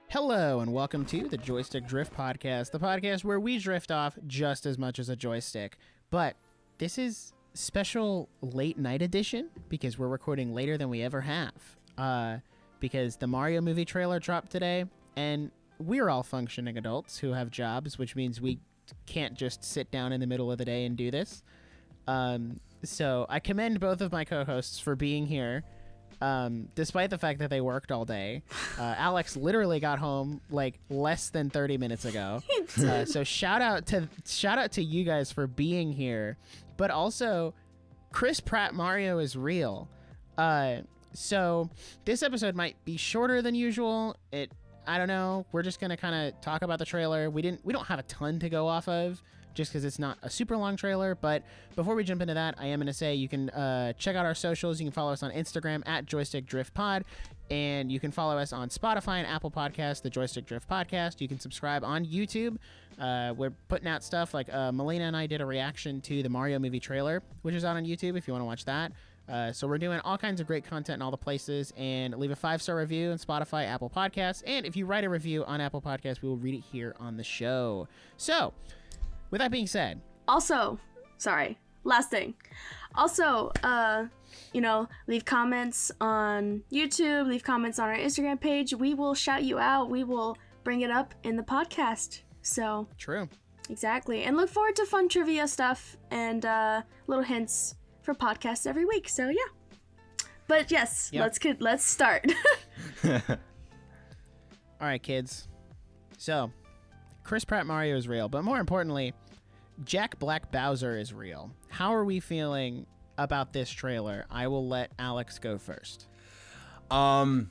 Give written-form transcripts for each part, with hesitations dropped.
Hello and welcome to the Joystick Drift Podcast, the podcast where we drift off just as much as a joystick. But this is special late night edition because we're recording later than we ever have. Because the Mario movie trailer dropped today, and we're all functioning adults who have jobs, which means we can't just sit down in the middle of the day and do this. So I commend both of my co-hosts for being here. Despite the fact that they worked all day. Alex literally got home like less than 30 minutes ago. So shout out to you guys for being here. But also, Chris Pratt Mario is real. So this episode might be shorter than usual. I don't know. We're just gonna kind of talk about the trailer. We don't have a ton to go off of, just because it's not a super long trailer. But before we jump into that, I am going to say you can check out our socials. You can follow us on Instagram at Joystick Drift Pod, and you can follow us on Spotify and Apple Podcasts, the Joystick Drift Podcast. You can subscribe on YouTube. We're putting out stuff like Melina and I did a reaction to the Mario movie trailer, which is out on YouTube if you want to watch that. So we're doing all kinds of great content in all the places, and leave a 5-star review on Spotify, Apple Podcasts. And if you write a review on Apple Podcasts, we will read it here on the show. So with that being said, also, last thing. Also, leave comments on YouTube, leave comments on our Instagram page. We will shout you out. We will bring it up in the podcast. So true. Exactly. And look forward to fun trivia stuff and little hints for podcasts every week. So yeah. But yes, yep. Let's start. All right, kids. So Chris Pratt Mario is real, but more importantly, Jack Black Bowser is real. How are we feeling about this trailer? I will let Alex go first. Honestly,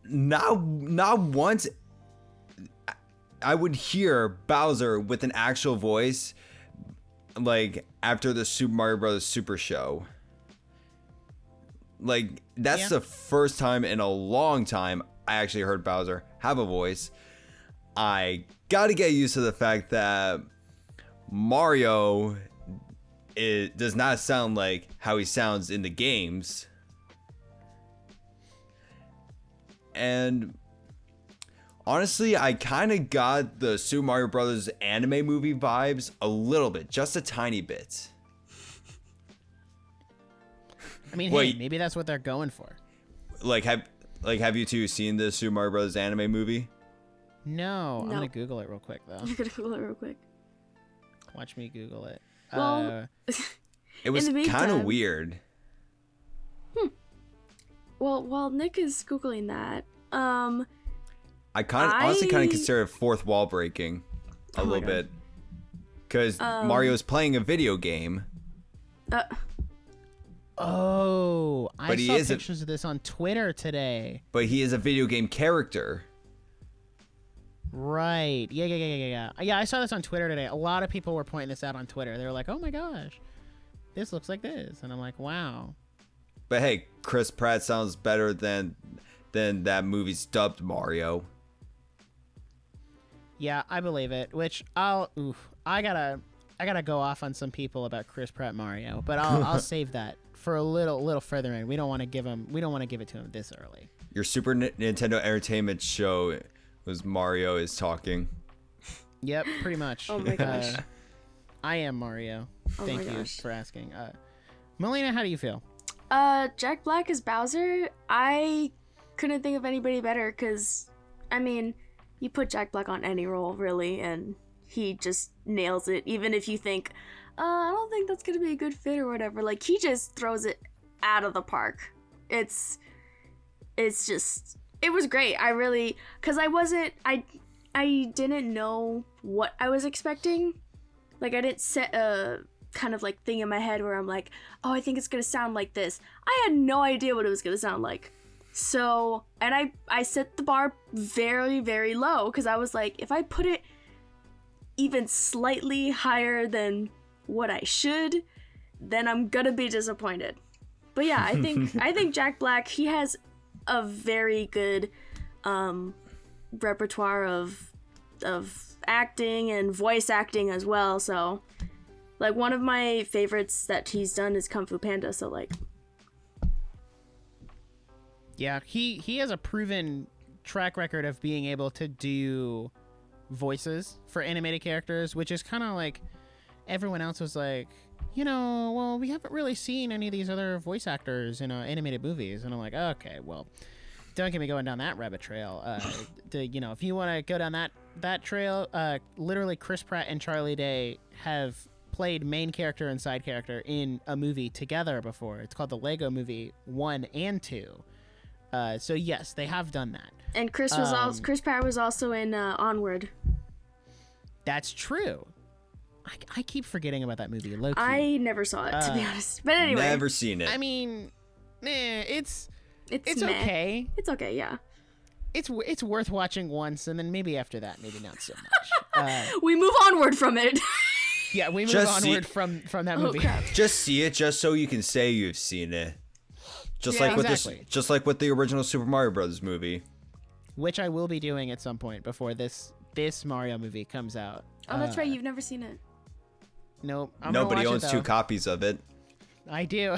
not once I would hear Bowser with an actual voice like after the Super Mario Bros. Super Show. Like that's the first time in a long time I actually heard Bowser have a voice. I gotta get used to the fact that Mario does not sound like how he sounds in the games. And honestly, I kind of got the Super Mario Bros. Anime movie vibes a little bit, just a tiny bit. I mean, hey, maybe that's what they're going for. Have you two seen the Super Mario Bros. Anime movie? No, I'm gonna Google it real quick though. You're gonna Google it real quick. Watch me Google it. Well, it was kind of weird. Well, while Nick is Googling that, I honestly kind of consider it fourth wall breaking a little bit, because Mario's playing a video game. I saw pictures of this on Twitter today. But he is a video game character. Right. Yeah, I saw this on Twitter today. A lot of people were pointing this out on Twitter. They were like, oh my gosh, this looks like this. And I'm like, wow. But hey, Chris Pratt sounds better than that movie's dubbed Mario. Yeah, I believe it. Which I gotta go off on some people about Chris Pratt Mario, but I'll save that for a little further in. We don't want to give it to him this early. Your Super Nintendo Entertainment show was Mario is talking. Yep, pretty much. Oh my gosh. I am Mario. Thank you for asking. Melina, how do you feel? Jack Black is Bowser. I couldn't think of anybody better because, I mean, you put Jack Black on any role, really, and he just nails it. Even if you think, I don't think that's going to be a good fit or whatever. Like, he just throws it out of the park. It's just, it was great. I really, because I didn't know what I was expecting. Like, I didn't set a kind of like thing in my head where I'm like, oh, I think it's going to sound like this. I had no idea what it was going to sound like. So, and I set the bar very, very low because I was like, if I put it even slightly higher than what I should, then I'm gonna be disappointed. But yeah, I think Jack Black, he has a very good repertoire of acting and voice acting as well. So, like, one of my favorites that he's done is Kung Fu Panda. So, like, yeah, he has a proven track record of being able to do voices for animated characters, which is kind of like everyone else was like, well, we haven't really seen any of these other voice actors in animated movies. And I'm like, okay, well, don't get me going down that rabbit trail. If you want to go down that trail, literally Chris Pratt and Charlie Day have played main character and side character in a movie together before. It's called the Lego Movie 1 and 2. So yes, they have done that. And Chris Pratt was also in Onward. That's true. I keep forgetting about that movie. Low-key. I never saw it, to be honest. But anyway, Never seen it. I mean, it's meh. okay. It's okay, yeah. It's worth watching once, and then maybe after that, maybe not so much. We move onward from it. Yeah, we move onward from that movie. Crap. Just see it, just so you can say you've seen it. Just like with the original Super Mario Brothers movie, which I will be doing at some point before this Mario movie comes out. Oh, that's right. You've never seen it. Nope. Nobody owns 2 copies of it. I do.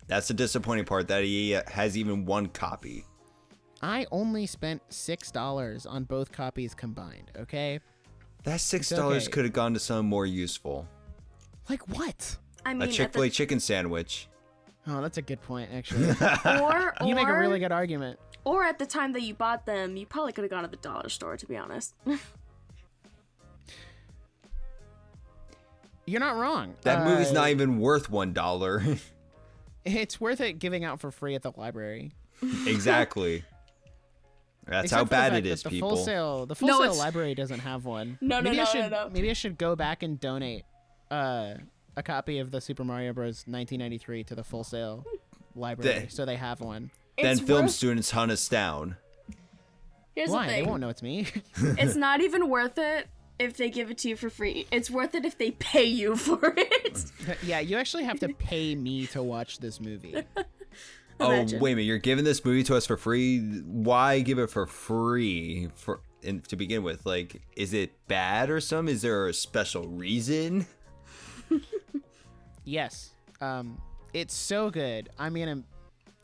That's the disappointing part, that he has even 1 copy. I only spent $6 on both copies combined. Okay. That $6 could have gone to something more useful. Like what? I mean, a Chick-fil-A chicken sandwich. Oh, that's a good point, actually. or you make a really good argument. Or at the time that you bought them, you probably could have gone to the dollar store, to be honest. You're not wrong. That movie's not even worth $1. It's worth it giving out for free at the library. Exactly. That's Except how bad it the is, the people. The full sale library doesn't have one. No. Maybe I should go back and donate a copy of the Super Mario Bros. 1993 to the Full Sail library, so they have one. Then film students hunt us down. Here's Why? the thing. They won't know it's me. It's not even worth it if they give it to you for free. It's worth it if they pay you for it. Yeah, you actually have to pay me to watch this movie. Imagine. Oh, wait a minute. You're giving this movie to us for free? Why give it for free to begin with? Like, is it bad or something? Is there a special reason? Yes. It's so good. I'm going to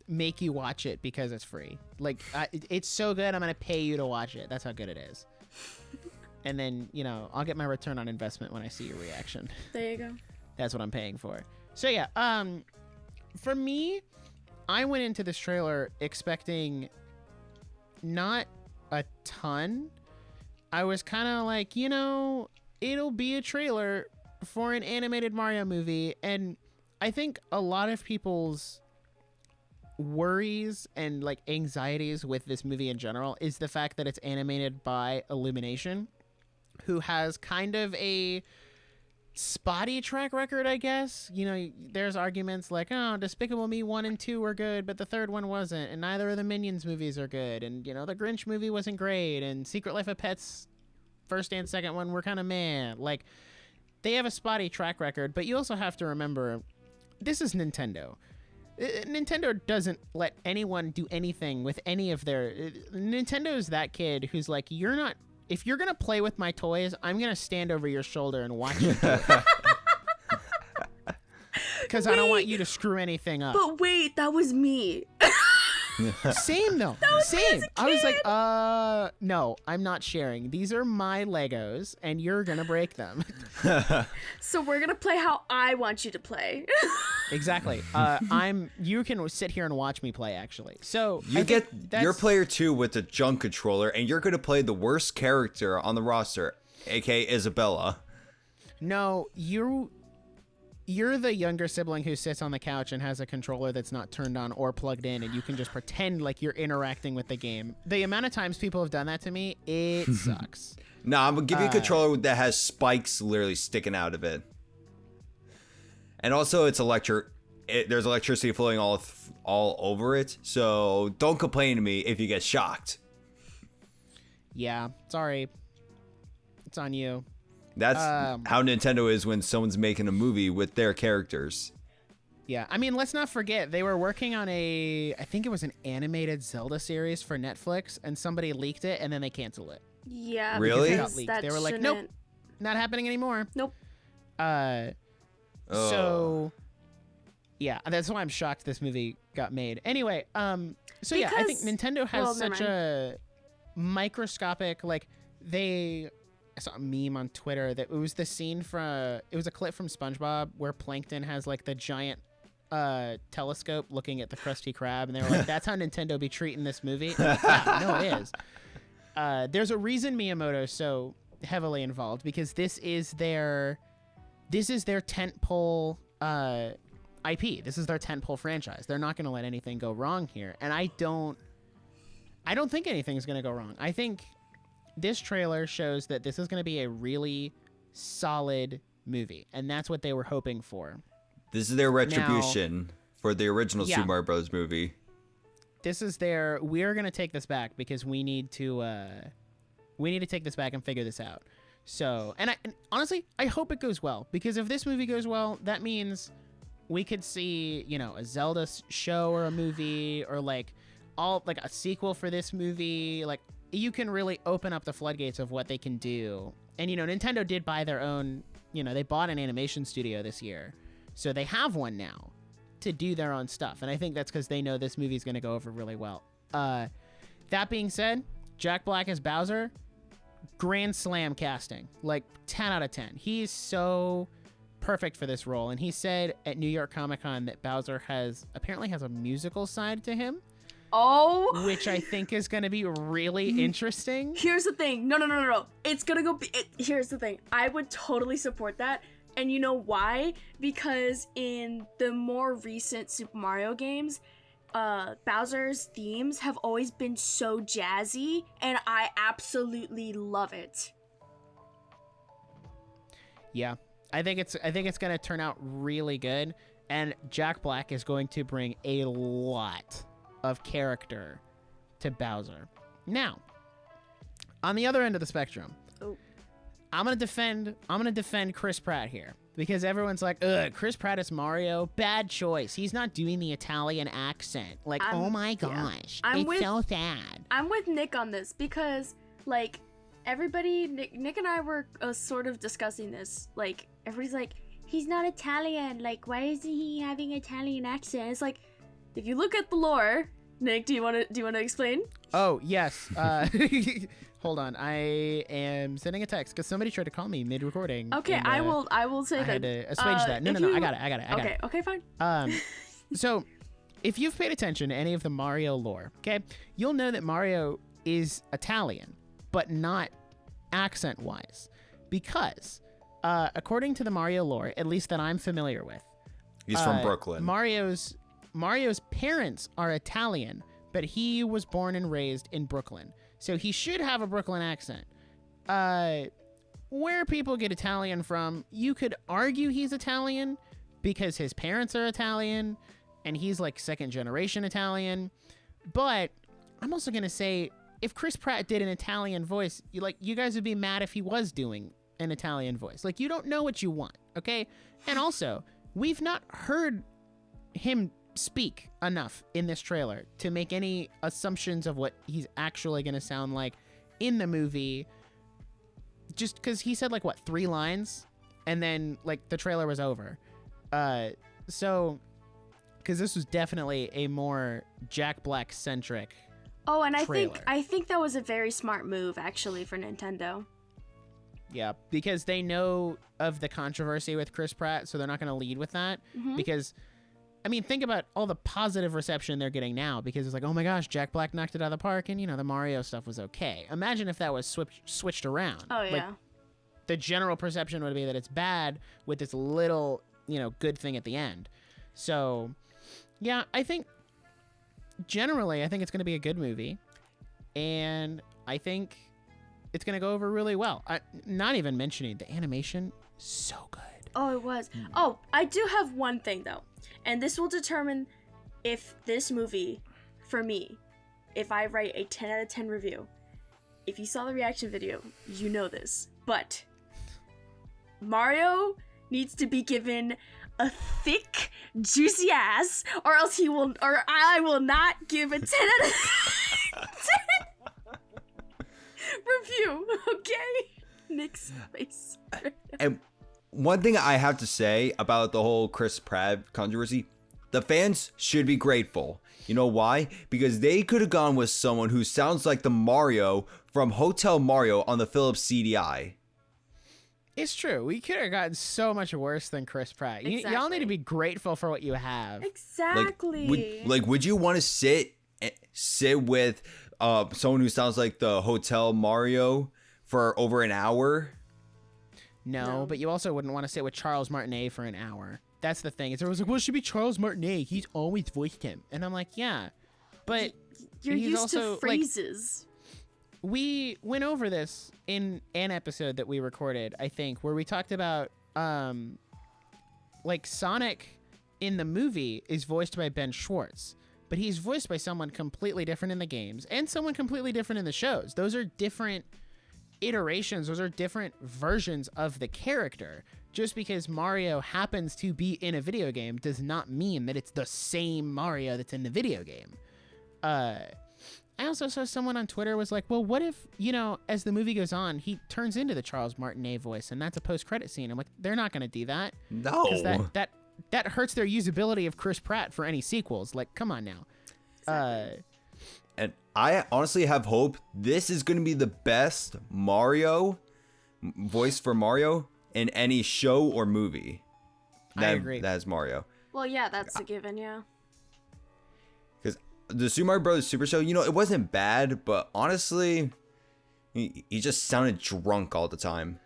make you watch it because it's free. Like, it's so good, I'm going to pay you to watch it. That's how good it is. And then, I'll get my return on investment when I see your reaction. There you go. That's what I'm paying for. So, yeah. For me, I went into this trailer expecting not a ton. I was kind of like, it'll be a trailer for an animated Mario movie. And I think a lot of people's worries and like anxieties with this movie in general is the fact that it's animated by Illumination, who has kind of a spotty track record, I guess. There's arguments like, oh, Despicable Me 1 and 2 were good, but the third one wasn't, and neither of the Minions movies are good, and the Grinch movie wasn't great, and Secret Life of Pets first and second one were kind of meh. Like, they have a spotty track record, but you also have to remember, this is Nintendo. Nintendo doesn't let anyone do anything with any of their... Nintendo's that kid who's like, if you're going to play with my toys, I'm going to stand over your shoulder and watch you do it. Because I don't want you to screw anything up. But wait, that was me. Same, though. Same. I was like, no, I'm not sharing. These are my Legos, and you're going to break them. So we're going to play how I want you to play. Exactly. You can sit here and watch me play, actually. So you get your player 2 with the junk controller, and you're going to play the worst character on the roster, aka Isabella. No, you're the younger sibling who sits on the couch and has a controller that's not turned on or plugged in, and you can just pretend like you're interacting with the game. The amount of times people have done that to me, it sucks. No, I'm going to give you a controller that has spikes literally sticking out of it. And also, it's there's electricity flowing all over it. So don't complain to me if you get shocked. Yeah, sorry. It's on you. That's how Nintendo is when someone's making a movie with their characters. Yeah, I mean, let's not forget, they were working on I think it was an animated Zelda series for Netflix, and somebody leaked it, and then they canceled it. Yeah, Really? because Leaked. that They were like, nope, not happening anymore. Nope. So, yeah, that's why I'm shocked this movie got made. Anyway, so yeah, I think Nintendo has such a microscopic, like, I saw a meme on Twitter that it was the scene it was a clip from SpongeBob where Plankton has like the giant telescope looking at the Krusty Krab, and they were like, that's how Nintendo be treating this movie. Yeah, no, it is. There's a reason Miyamoto's so heavily involved, because this is their tentpole IP. This is their tentpole franchise. They're not going to let anything go wrong here, and I don't think anything's going to go wrong. I think this trailer shows that this is going to be a really solid movie, and that's what they were hoping for. This is their retribution for the original Yeah. Super Mario Bros. Movie. This is we're going to take this back because we need to take this back and figure this out. So, and honestly, I hope it goes well, because if this movie goes well, that means we could see, a Zelda show or a movie, or like a sequel for this movie. Like, you can really open up the floodgates of what they can do. And, Nintendo did buy their own, they bought an animation studio this year. So they have one now to do their own stuff. And I think that's because they know this movie is going to go over really well. That being said, Jack Black as Bowser, grand slam casting. Like, 10 out of 10. He's so perfect for this role. And he said at New York Comic Con that Bowser apparently has a musical side to him. Oh, Which I think is going to be really interesting. Here's the thing. No. It's gonna go. Here's the thing. I would totally support that. And you know why? Because in the more recent Super Mario games, Bowser's themes have always been so jazzy, and I absolutely love it. Yeah, I think it's going to turn out really good, and Jack Black is going to bring a lot of character to Bowser. Now, on the other end of the spectrum, I'm gonna defend Chris Pratt here, because everyone's like, ugh, Chris Pratt is Mario, bad choice. He's not doing the Italian accent. Like, oh my gosh, it's so sad. I'm with Nick on this, because like everybody, Nick and I were sort of discussing this. Like, everybody's like, he's not Italian. Like, why isn't he having an Italian accent? It's like, if you look at the lore, Nick, do you want to explain? Oh yes. Hold on, I am sending a text because somebody tried to call me mid-recording. Okay, and, I will say that. I had to assuage that. No, I got it. Okay, fine. So if you've paid attention to any of the Mario lore, okay, you'll know that Mario is Italian, but not accent-wise, because according to the Mario lore, at least that I'm familiar with, he's from Brooklyn. Mario's parents are Italian, but he was born and raised in Brooklyn. So he should have a Brooklyn accent. Where people get Italian from, you could argue he's Italian because his parents are Italian and he's like second generation Italian. But I'm also going to say, if Chris Pratt did an Italian voice, you guys would be mad if he was doing an Italian voice. Like, you don't know what you want, okay? And also, we've not heard him speak enough in this trailer to make any assumptions of what he's actually going to sound like in the movie, just because he said 3 lines and then the trailer was over. So because this was definitely a more Jack Black centric trailer. I think that was a very smart move actually for Nintendo. Yeah, because they know of the controversy with Chris Pratt, so they're not going to lead with that. Because I mean, think about all the positive reception they're getting now, because it's like, oh my gosh, Jack Black knocked it out of the park, and the Mario stuff was okay. Imagine if that was switched around. Oh yeah. The general perception would be that it's bad with this little, good thing at the end. So, yeah, I think generally, I think it's going to be a good movie, and I think it's going to go over really well. Not even mentioning the animation, so good. Oh, it was. Oh, I do have one thing though. And this will determine if this movie, for me, if I write a 10 out of 10 review, if you saw the reaction video, you know this, but Mario needs to be given a thick, juicy ass, or else I will not give a 10 out of 10 review, okay? Nick's face. And one thing I have to say about the whole Chris Pratt controversy, the fans should be grateful. You know why? Because they could have gone with someone who sounds like the Mario from Hotel Mario on the Philips CDI. It's true. We could have gotten so much worse than Chris Pratt. Y'all need to be grateful for what you have. Exactly. Would you want to sit with someone who sounds like the Hotel Mario for over an hour? No, but you also wouldn't want to sit with Charles Martinet for an hour. That's the thing. It's always like, well, it should be Charles Martinet. He's always voiced him. And I'm like, yeah. But you're he's used also, to phrases. We went over this in an episode that we recorded, I think, where we talked about Sonic in the movie is voiced by Ben Schwartz, but he's voiced by someone completely different in the games and someone completely different in the shows. Those are different iterations. Those are different versions of the character. Just because Mario happens to be in a video game does not mean that it's the same Mario that's in the video game. I also saw someone on Twitter was like, well, what if, as the movie goes on, he turns into the Charles Martinet voice and that's a post-credit scene? I'm like, they're not going to do that. No. Because that hurts their usability of Chris Pratt for any sequels. Like, come on now. Exactly. And I honestly have hope this is going to be the best Mario voice for Mario in any show or movie. I agree. That is Mario. Well, yeah, that's a given, yeah. Because the Super Mario Bros. Super Show, it wasn't bad, but honestly, he just sounded drunk all the time.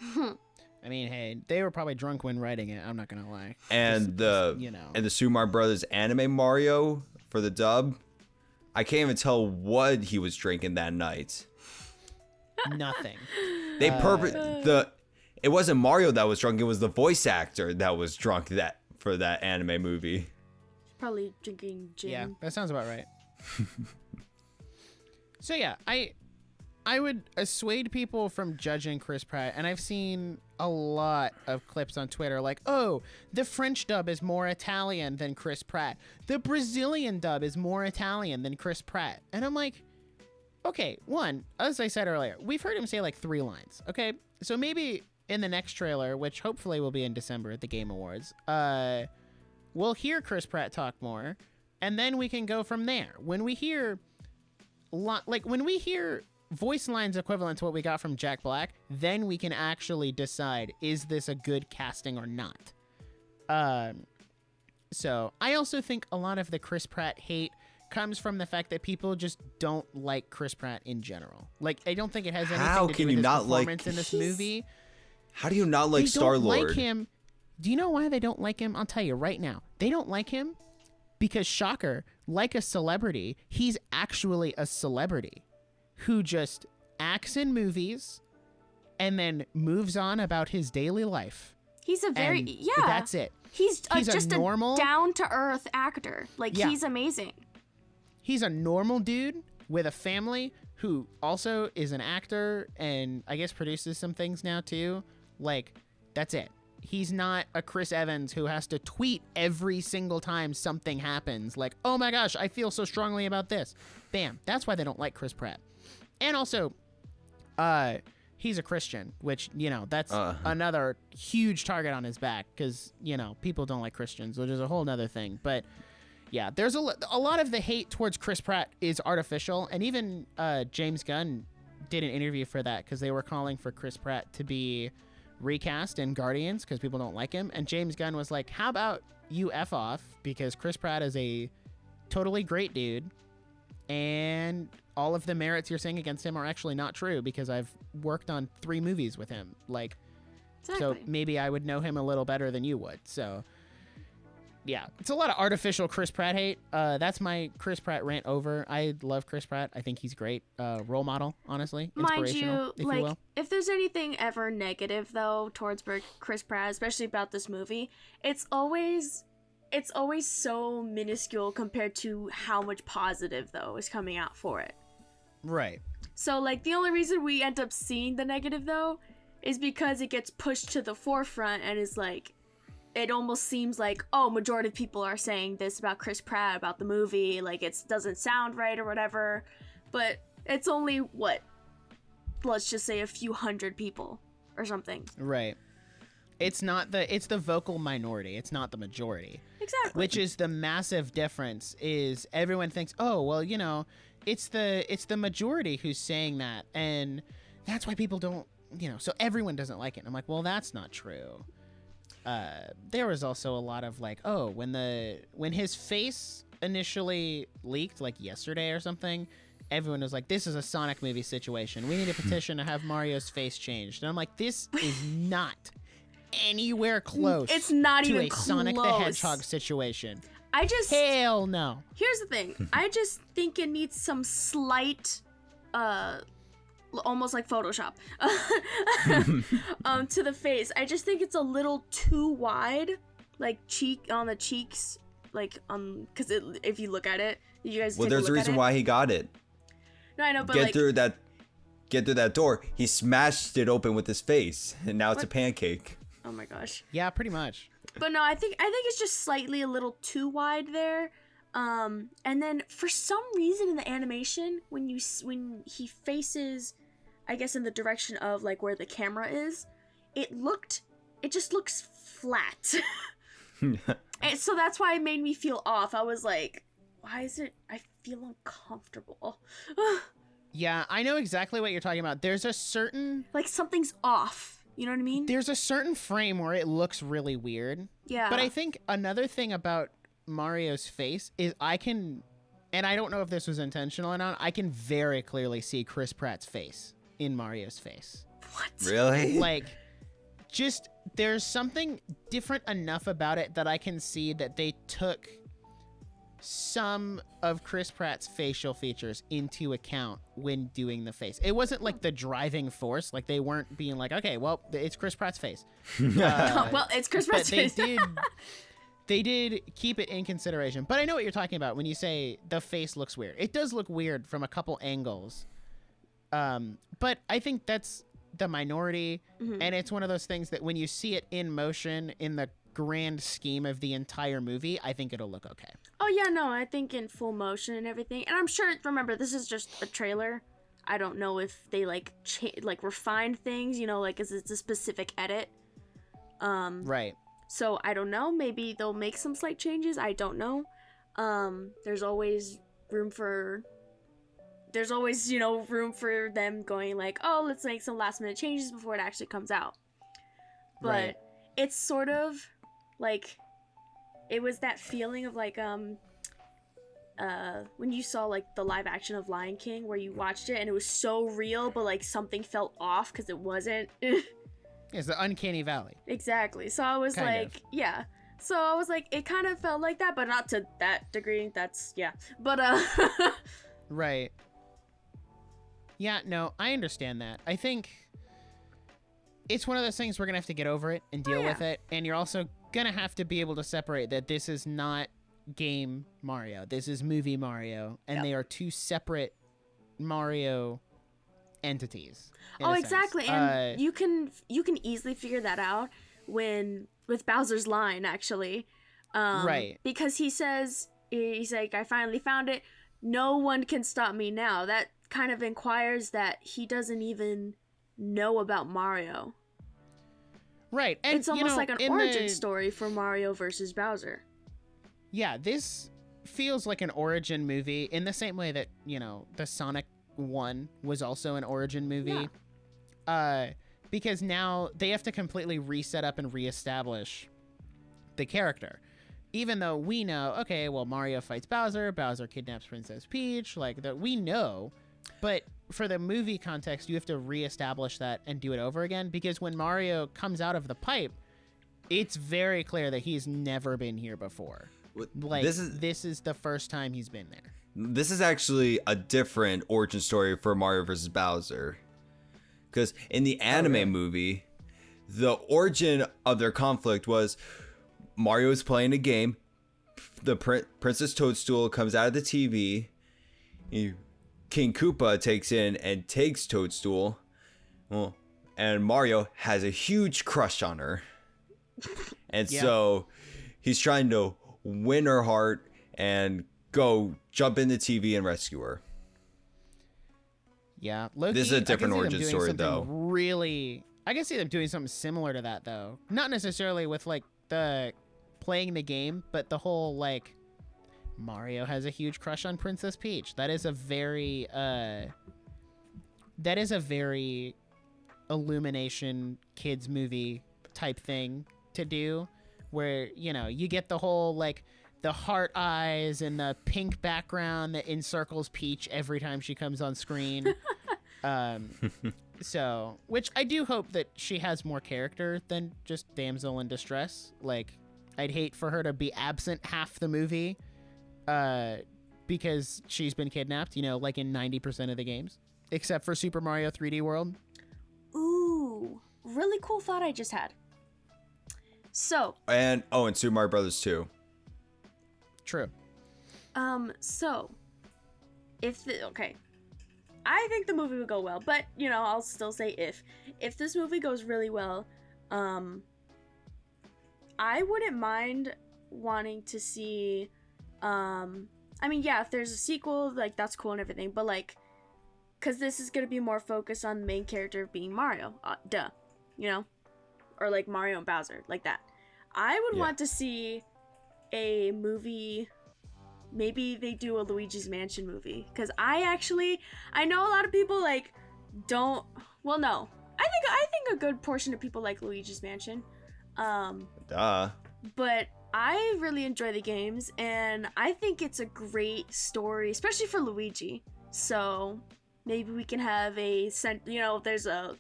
I mean, hey, they were probably drunk when writing it. I'm not gonna lie. And the Super Mario Brothers anime Mario for the dub, I can't even tell what he was drinking that night. Nothing. It wasn't Mario that was drunk. It was the voice actor that was drunk for that anime movie. Probably drinking gin. Yeah, that sounds about right. So yeah, I would assuade people from judging Chris Pratt, and I've seen a lot of clips on Twitter like, oh, the French dub is more Italian than Chris Pratt. The Brazilian dub is more Italian than Chris Pratt. And I'm like, okay, one, as I said earlier, we've heard him say like 3 lines, okay? So maybe in the next trailer, which hopefully will be in December at the Game Awards, we'll hear Chris Pratt talk more, and then we can go from there. When we hear voice lines equivalent to what we got from Jack Black, then we can actually decide, is this a good casting or not? So I also think a lot of the Chris Pratt hate comes from the fact that people just don't like Chris Pratt in general. Like, I don't think it has anything to do with his performance in this movie. How do you not like Star-Lord? They don't like him. Do you know why they don't like him? I'll tell you right now. They don't like him because, shocker, like a celebrity, he's actually a celebrity who just acts in movies and then moves on about his daily life. He's a that's it. He's just a normal, down-to-earth actor. Like, he's amazing. He's a normal dude with a family who also is an actor and I guess produces some things now too. Like, that's it. He's not a Chris Evans who has to tweet every single time something happens. Like, oh my gosh, I feel so strongly about this. Bam. That's why they don't like Chris Pratt. And also, he's a Christian, which, that's another huge target on his back because, people don't like Christians, which is a whole nother thing. But yeah, there's a lot of the hate towards Chris Pratt is artificial. And even James Gunn did an interview for that because they were calling for Chris Pratt to be recast in Guardians because people don't like him. And James Gunn was like, how about you F off, because Chris Pratt is a totally great dude and all of the merits you're saying against him are actually not true because I've worked on 3 movies with him. Like, exactly. So maybe I would know him a little better than you would. So yeah, it's a lot of artificial Chris Pratt hate. That's my Chris Pratt rant over. I love Chris Pratt. I think he's great. Role model, honestly. Inspirational, Mind you, if you will. If there's anything ever negative, though, towards Chris Pratt, especially about this movie, it's always it's always so minuscule compared to how much positive, though, is coming out for it. Right. So, like, the only reason we end up seeing the negative, though, is because it gets pushed to the forefront and is like, it almost seems like, oh, majority of people are saying this about Chris Pratt, about the movie, like, it doesn't sound right or whatever, but it's only, what, let's just say a few hundred people or something. Right. It's the vocal minority. It's not the majority. Exactly. Which is the massive difference. Is everyone thinks, oh, well, you know, it's the majority who's saying that, and that's why people don't, you know, so everyone doesn't like it. And I'm like, well, that's not true. There was also a lot of like, oh, when his face initially leaked, like yesterday or something, everyone was like, this is a Sonic movie situation. We need a petition to have Mario's face changed. And I'm like, this is not anywhere close. It's not to even a close. Sonic the Hedgehog situation. Hell no. Here's the thing. I just think it needs some slight, almost like Photoshop, to the face. I just think it's a little too wide, like on the cheeks, like because if you look at it, you guys. Well, there's a reason why he got it. No, I know, but get through that door. He smashed it open with his face, and now it's a pancake. Oh my gosh. Yeah, pretty much. But no, I think it's just slightly a little too wide there. And then for some reason in the animation, when he faces, I guess in the direction of like where the camera is, it just looks flat. And so that's why it made me feel off. I was like, why is it? I feel uncomfortable. Yeah, I know exactly what you're talking about. There's a certain like something's off. You know what I mean? There's a certain frame where it looks really weird. Yeah. But I think another thing about Mario's face is and I don't know if this was intentional or not, I can very clearly see Chris Pratt's face in Mario's face. What? Really? Like, just, there's something different enough about it that I can see that they took some of Chris Pratt's facial features into account when doing the face. It wasn't like the driving force. Like, they weren't being like, okay, well, it's Chris Pratt's face. Well, it's Chris Pratt's face. They did keep it in consideration. But I know what you're talking about when you say the face looks weird. It does look weird from a couple angles. But I think that's the minority. Mm-hmm. And it's one of those things that when you see it in motion in the grand scheme of the entire movie, I think it'll look okay. Oh yeah, no, I think in full motion and everything. And I'm sure, remember, this is just a trailer. I don't know if they like refined things, you know, like it's a specific edit. Right. So I don't know, maybe they'll make some slight changes. I don't know. There's always room for them going like, oh, let's make some last minute changes before it actually comes out. But right. It's sort of like, it was that feeling of like when you saw like the live action of Lion King, where you watched it and it was so real, but like something felt off because it wasn't. It's the uncanny valley. Exactly. So I was yeah. So I was like, it kind of felt like that, but not to that degree. That's But right. Yeah, no, I understand that. I think it's one of those things we're going to have to get over it and deal with it. And you're also going to have to be able to separate that this is not game Mario. This is movie Mario. And they are two separate Mario entities. Oh, exactly. And you can easily figure that out with Bowser's line, actually. Right. Because he's like, I finally found it. No one can stop me now. That kind of inquires that he doesn't even know about Mario. Right. And it's almost like an origin story for Mario versus Bowser. Yeah, this feels like an origin movie in the same way that, you know, the Sonic 1 was also an origin movie. Yeah. Because now they have to completely reset up and reestablish the character. Even though we know, okay, well, Mario fights Bowser kidnaps Princess Peach, like that we know. But for the movie context, you have to reestablish that and do it over again, because when Mario comes out of the pipe, it's very clear that he's never been here before. Like, this is the first time he's been there. This is actually a different origin story for Mario versus Bowser. Because in the anime movie, the origin of their conflict was Mario is playing a game, Princess Toadstool comes out of the TV. King Koopa takes in and takes Toadstool. Well, and Mario has a huge crush on her. And so he's trying to win her heart and go jump in the TV and rescue her. Yeah. Loki, this is a different origin story, though. Really, I can see them doing something similar to that, though. Not necessarily with, like, the playing the game, but the whole, like, Mario has a huge crush on Princess Peach. That is a very Illumination kids movie type thing to do, where, you know, you get the whole, like, the heart eyes and the pink background that encircles Peach every time she comes on screen. So, which I do hope that she has more character than just damsel in distress. Like, I'd hate for her to be absent half the movie because she's been kidnapped, you know, like in 90% of the games, except for Super Mario 3D World. Ooh, really cool thought I just had. So. And Super Mario Brothers 2. True. So, okay, I think the movie would go well, but, you know, I'll still say if this movie goes really well, I wouldn't mind wanting to see, I mean, yeah, if there's a sequel, like, that's cool and everything, but, like, because this is going to be more focused on the main character being Mario, you know, or, like, Mario and Bowser, like that. I would want to see a movie. Maybe they do a Luigi's Mansion movie, because I know a lot of people, like, don't, well, no, I think a good portion of people like Luigi's Mansion, but I really enjoy the games, and I think it's a great story, especially for Luigi. So maybe we can have you know, there's a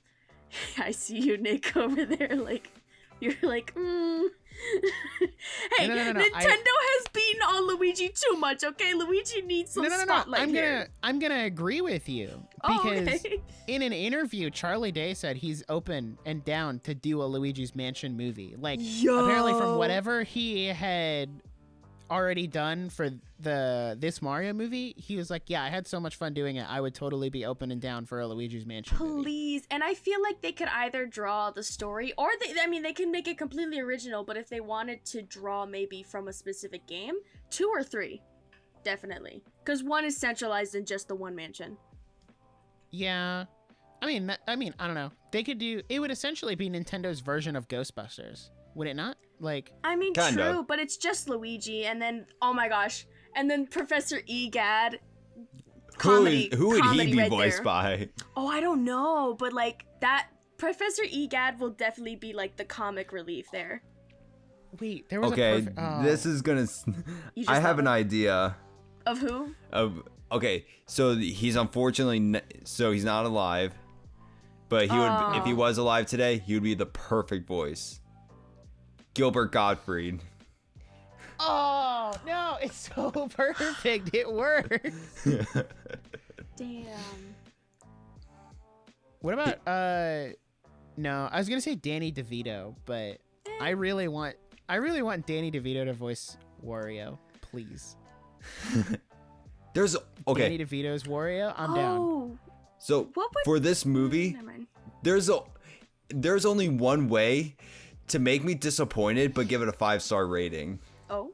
I see you, Nick, over there, like, you're like, Hey, no, Nintendo has beaten on Luigi too much, okay? Luigi needs some spotlight here. I'm gonna agree with you, because in an interview, Charlie Day said he's open and down to do a Luigi's Mansion movie. Like, apparently from whatever he had already done for this Mario movie, he was like, yeah, I had so much fun doing it, I would totally be open and down for a Luigi's Mansion movie. Please. And I feel like they could either draw the story, or they can make it completely original, but if they wanted to draw maybe from a specific game, 2 or 3, definitely, because 1 is centralized in just the one mansion. Yeah, I mean, I don't know, they could do, it would essentially be Nintendo's version of Ghostbusters, would it not? Like, I mean, kinda. True, but it's just Luigi, and then, oh my gosh, and then Professor Egad. Who would he be right voiced there. by? Oh, I don't know, but, like, that Professor Egad will definitely be, like, the comic relief there. Wait, there was this is gonna. I have an idea. Of who? Okay, so he's unfortunately so he's not alive, but he would, if he was alive today, he would be the perfect voice. Gilbert Gottfried. Oh, no, it's so perfect. It works. Damn. What about, no, I was going to say Danny DeVito, but I really want Danny DeVito to voice Wario, please. Danny DeVito's Wario, I'm down. So, for this movie, there's only one way to make me disappointed but give it a 5-star rating. Oh?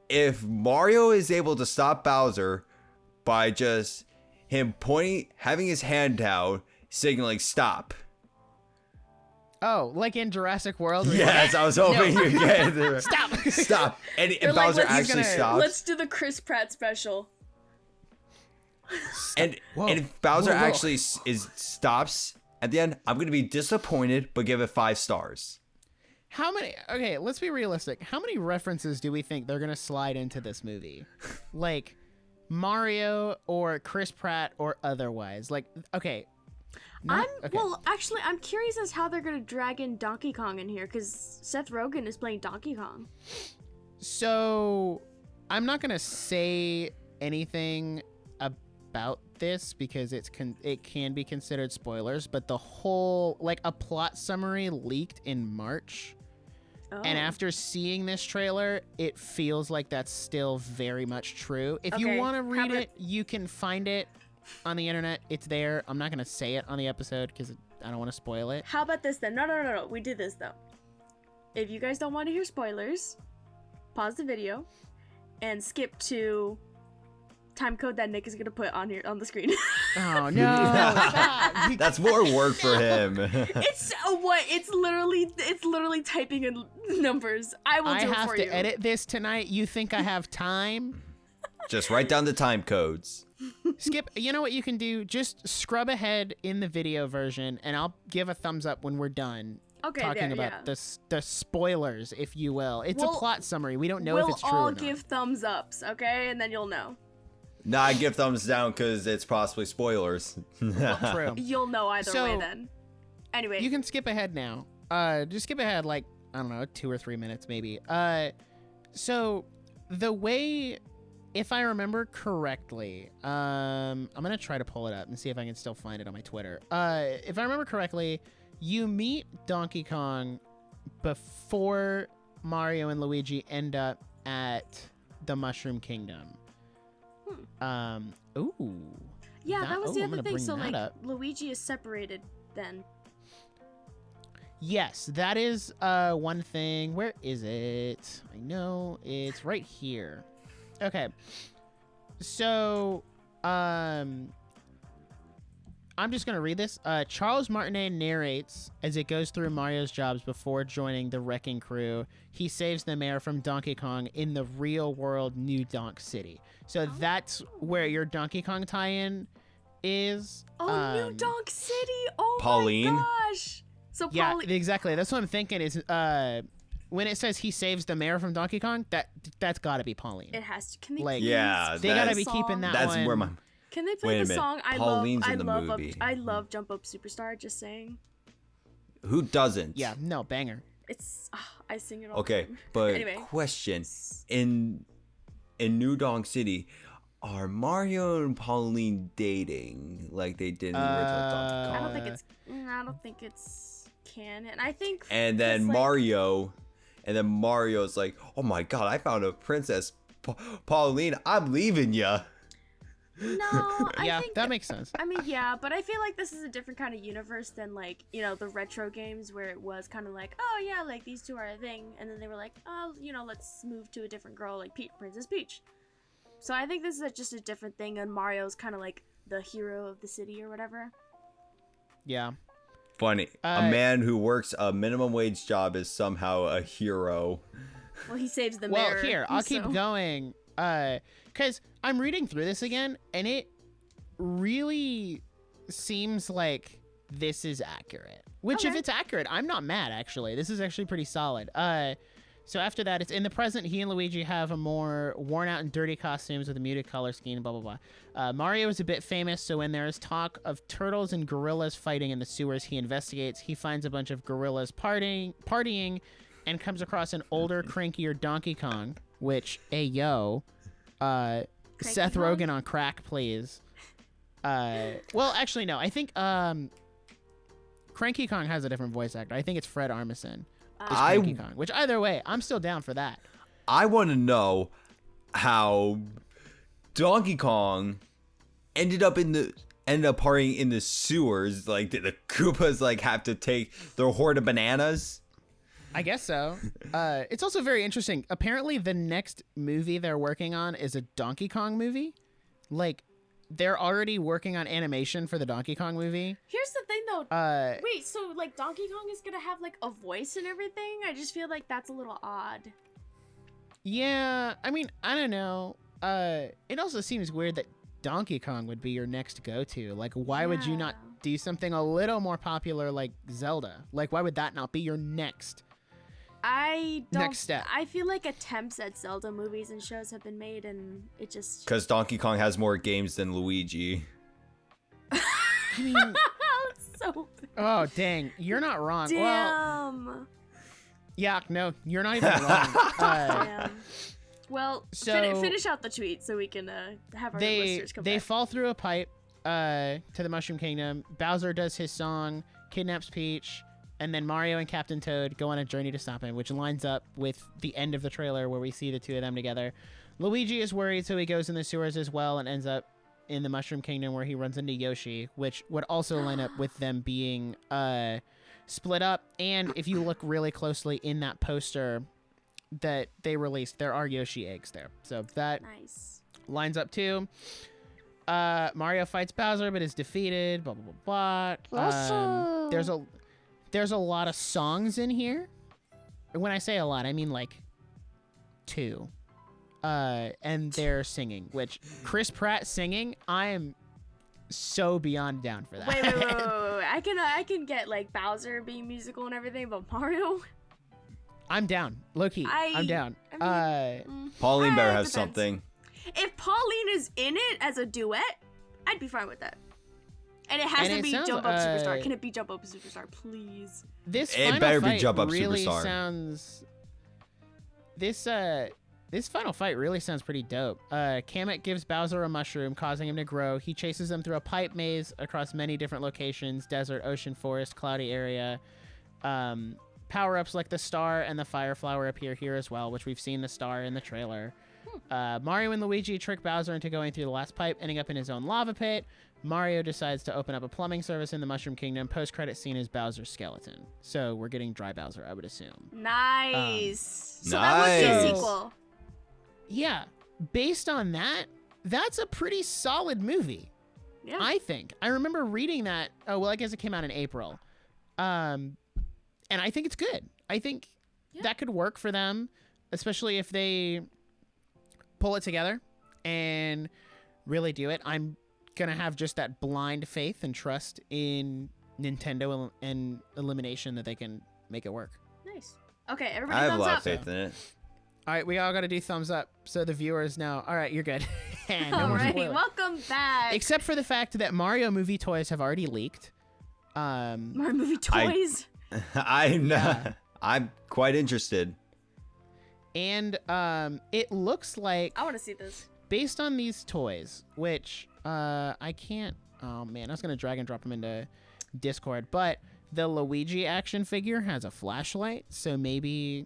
If Mario is able to stop Bowser by just him having his hand out, signaling stop. Oh, like in Jurassic World? Yes, I was hoping you'd get it. Stop. And Bowser actually stops. Let's do the Chris Pratt special. And if Bowser actually stops at the end, I'm going to be disappointed, but give it 5 stars. Okay, let's be realistic. How many references do we think they're going to slide into this movie? Like, Mario or Chris Pratt or otherwise? Like, okay. Well, actually, I'm curious as how they're going to drag in Donkey Kong in here, because Seth Rogen is playing Donkey Kong. So, I'm not going to say anything about this because it can be considered spoilers, but the whole, like, a plot summary leaked in March And after seeing this trailer, it feels like that's still very much true. If you want to read it, you can find it on the internet. It's there. I'm not going to say it on the episode because I don't want to spoil it. How about this then? No. We did this though. If you guys don't want to hear spoilers, pause the video and skip to time code that Nick is going to put on here on the screen. Oh, no. That's more work for him. It's what? It's literally typing in numbers. I will do it for you. I have to edit this tonight. You think I have time? Just write down the time codes. Skip, you know what you can do? Just scrub ahead in the video version, and I'll give a thumbs up when we're done. Talking about the spoilers, if you will. It's a plot summary. We don't know if it's true or not. We'll all give thumbs ups, okay? And then you'll know. Nah, I give thumbs down because it's possibly spoilers. True. You'll know either way then. Anyway. You can skip ahead now. Just skip ahead like, I don't know, 2 or 3 minutes maybe. So the way, if I remember correctly, I'm going to try to pull it up and see if I can still find it on my Twitter. If I remember correctly, you meet Donkey Kong before Mario and Luigi end up at the Mushroom Kingdom. Ooh. Yeah, that was the other thing. So, like, Luigi is separated then. Yes, that is one thing. Where is it? I know it's right here. Okay. So, I'm just going to read this. Charles Martinet narrates as it goes through Mario's jobs before joining the Wrecking Crew. He saves the mayor from Donkey Kong in the real world New Donk City. So that's where your Donkey Kong tie-in is. Oh, New Donk City. Oh, Pauline? my gosh. So yeah, exactly. That's what I'm thinking is when it says he saves the mayor from Donkey Kong, that's got to be Pauline. It has to. Can they like, yeah, they got to be keeping that that's one. Where my... Can they play the song? Pauline's in the movie. I love Jump Up Superstar, just saying. Who doesn't? Yeah, no, banger. It's I sing it all okay, the time. but Anyway. question. In New Donk City, are Mario and Pauline dating like they did in the original Donkey Kong? I don't think it's canon. I think And then Mario's like, "Oh my god, I found a princess Pauline. I'm leaving ya." No, yeah, I think that makes sense. I mean, yeah, but I feel like this is a different kind of universe than, like, you know, the retro games where it was kind of like, oh yeah, like these two are a thing, and then they were like, oh, you know, let's move to a different girl, like Princess Peach. So I think this is just a different thing, and Mario's kind of like the hero of the city or whatever. Yeah. Funny. A man who works a minimum wage job is somehow a hero. Well, he saves the mayor. Well, here, I'll keep going. Because I'm reading through this again, and it really seems like this is accurate. Which, if it's accurate, I'm not mad, actually. This is actually pretty solid. So after that, it's in the present, he and Luigi have a more worn out and dirty costumes with a muted color scheme, blah, blah, blah. Mario is a bit famous, so when there is talk of turtles and gorillas fighting in the sewers, he investigates. He finds a bunch of gorillas partying and comes across an older, crankier Donkey Kong, which, hey, yo, Seth Rogen on crack, please. Well, actually, no. I think Cranky Kong has a different voice actor. I think it's Fred Armisen. Cranky Kong, which either way, I'm still down for that. I want to know how Donkey Kong ended up partying in the sewers. Like, did the Koopas like have to take their hoard of bananas? I guess so. It's also very interesting. Apparently, the next movie they're working on is a Donkey Kong movie. Like, they're already working on animation for the Donkey Kong movie. Here's the thing, though. Wait, so, like, Donkey Kong is gonna have, like, a voice and everything? I just feel like that's a little odd. Yeah, I mean, I don't know. It also seems weird that Donkey Kong would be your next go-to. Like, why would you not do something a little more popular like Zelda? Like, why would that not be your next step? I feel like attempts at Zelda movies and shows have been made, and it just... Because Donkey Kong has more games than Luigi. I mean... so... Oh, dang. You're not wrong. Damn. Well, yeah, no, you're not even wrong. Damn. Well, so finish out the tweet so we can have our listeners come back. They fall through a pipe to the Mushroom Kingdom. Bowser does his song, kidnaps Peach. And then Mario and Captain Toad go on a journey to stop him, which lines up with the end of the trailer where we see the two of them together. Luigi is worried, so he goes in the sewers as well and ends up in the Mushroom Kingdom where he runs into Yoshi, which would also line up with them being split up. And if you look really closely in that poster that they released, there are Yoshi eggs there. So that lines up too. Mario fights Bowser but is defeated, blah, blah, blah, blah. There's a lot of songs in here. When I say a lot, I mean like 2. And they're singing, which Chris Pratt singing, I am so beyond down for that. Wait. I can get like Bowser being musical and everything, but Mario? I'm down. Low-key, I'm down. Pauline better have something. If Pauline is in it as a duet, I'd be fine with that. And it has to be Jump Up Superstar. Can it be Jump Up Superstar, please? It better be Jump Up Superstar. This final fight really sounds pretty dope. Kamek gives Bowser a mushroom, causing him to grow. He chases him through a pipe maze across many different locations: desert, ocean, forest, cloudy area. Power-ups like the star and the fire flower appear here as well, which we've seen the star in the trailer. Mario and Luigi trick Bowser into going through the last pipe, ending up in his own lava pit. Mario decides to open up a plumbing service in the Mushroom Kingdom. Post-credit scene is Bowser's skeleton. So we're getting Dry Bowser, I would assume. Nice. So that would be a sequel. Yeah. Based on that, that's a pretty solid movie. Yeah. I think. I remember reading that. Oh, well, I guess it came out in April. And I think it's good. I think that could work for them, especially if they pull it together and really do it. I'm going to have just that blind faith and trust in Nintendo and Illumination that they can make it work. Nice. Okay, everybody I have thumbs a lot up. of faith in it. All right, we all got to do thumbs up so the viewers know. All right, you're good. All right, welcome back. Except for the fact that Mario movie toys have already leaked. Mario movie toys? I'm quite interested. And it looks like, I want to see this. Based on these toys, which I can't, oh man, I was going to drag and drop them into Discord, but the Luigi action figure has a flashlight, so maybe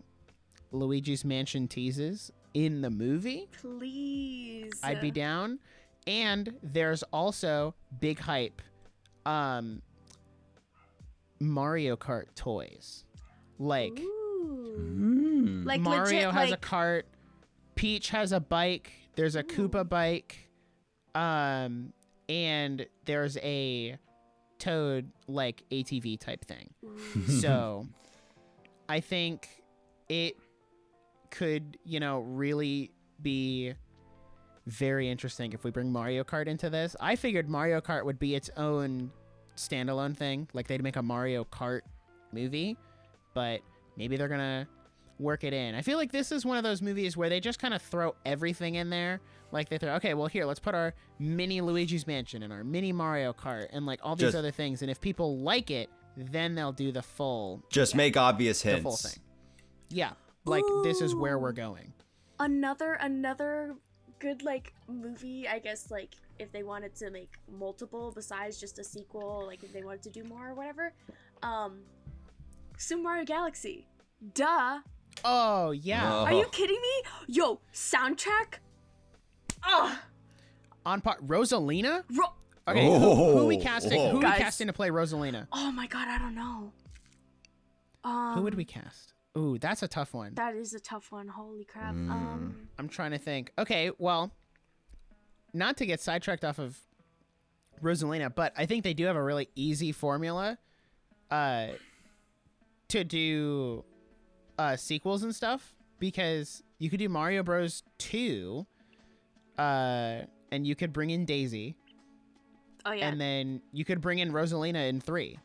Luigi's Mansion teases in the movie. Please. I'd be down. And there's also big hype Mario Kart toys. Like, like Mario legit, has a cart, Peach has a bike, there's a Koopa bike, and there's a Toad like ATV type thing. So I think it could, really be very interesting if we bring Mario Kart into this. I figured Mario Kart would be its own standalone thing, like they'd make a Mario Kart movie, but maybe they're gonna work it in. I feel like this is one of those movies where they just kind of throw everything in there. Like they throw, okay, well here, let's put our mini Luigi's Mansion and our mini Mario Kart and like all these other things, and if people like it, then they'll do the full. Just make obvious hints. The full thing. Yeah, like this is where we're going. Another good like movie, I guess, like if they wanted to make multiple besides just a sequel, like if they wanted to do more or whatever. Super Mario Galaxy. Duh. Oh yeah. Are you kidding me? Yo, soundtrack. On part Rosalina? Okay, who are we casting? Who are we casting to play Rosalina? Oh my god, I don't know. Who would we cast? Ooh, that's a tough one. That is a tough one. Holy crap. I'm trying to think. Okay, well, not to get sidetracked off of Rosalina, but I think they do have a really easy formula to do sequels and stuff, because you could do Mario Bros. 2 and you could bring in Daisy. Oh yeah. And then you could bring in Rosalina in 3.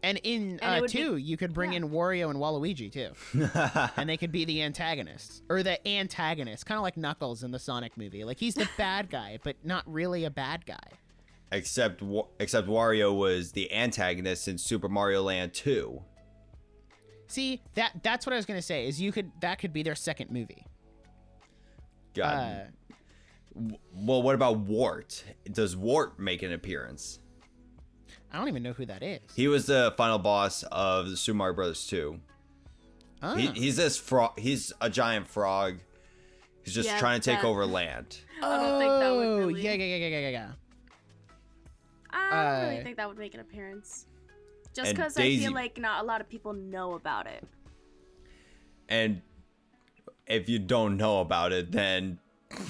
And in 2, you could bring in Wario and Waluigi, too. And they could be the antagonists. Or the antagonist. Kind of like Knuckles in the Sonic movie. Like, he's the bad guy, but not really a bad guy. Except Wario was the antagonist in Super Mario Land 2. See, that's what I was going to say, is that could be their second movie. God. Well, what about Wart? Does Wart make an appearance? I don't even know who that is. He was the final boss of the Super Mario Bros. 2. Oh. He's this frog. He's a giant frog. He's just trying to take over land. I don't think that would really. Yeah. I don't really think that would make an appearance. Just because I feel like not a lot of people know about it. And if you don't know about it, then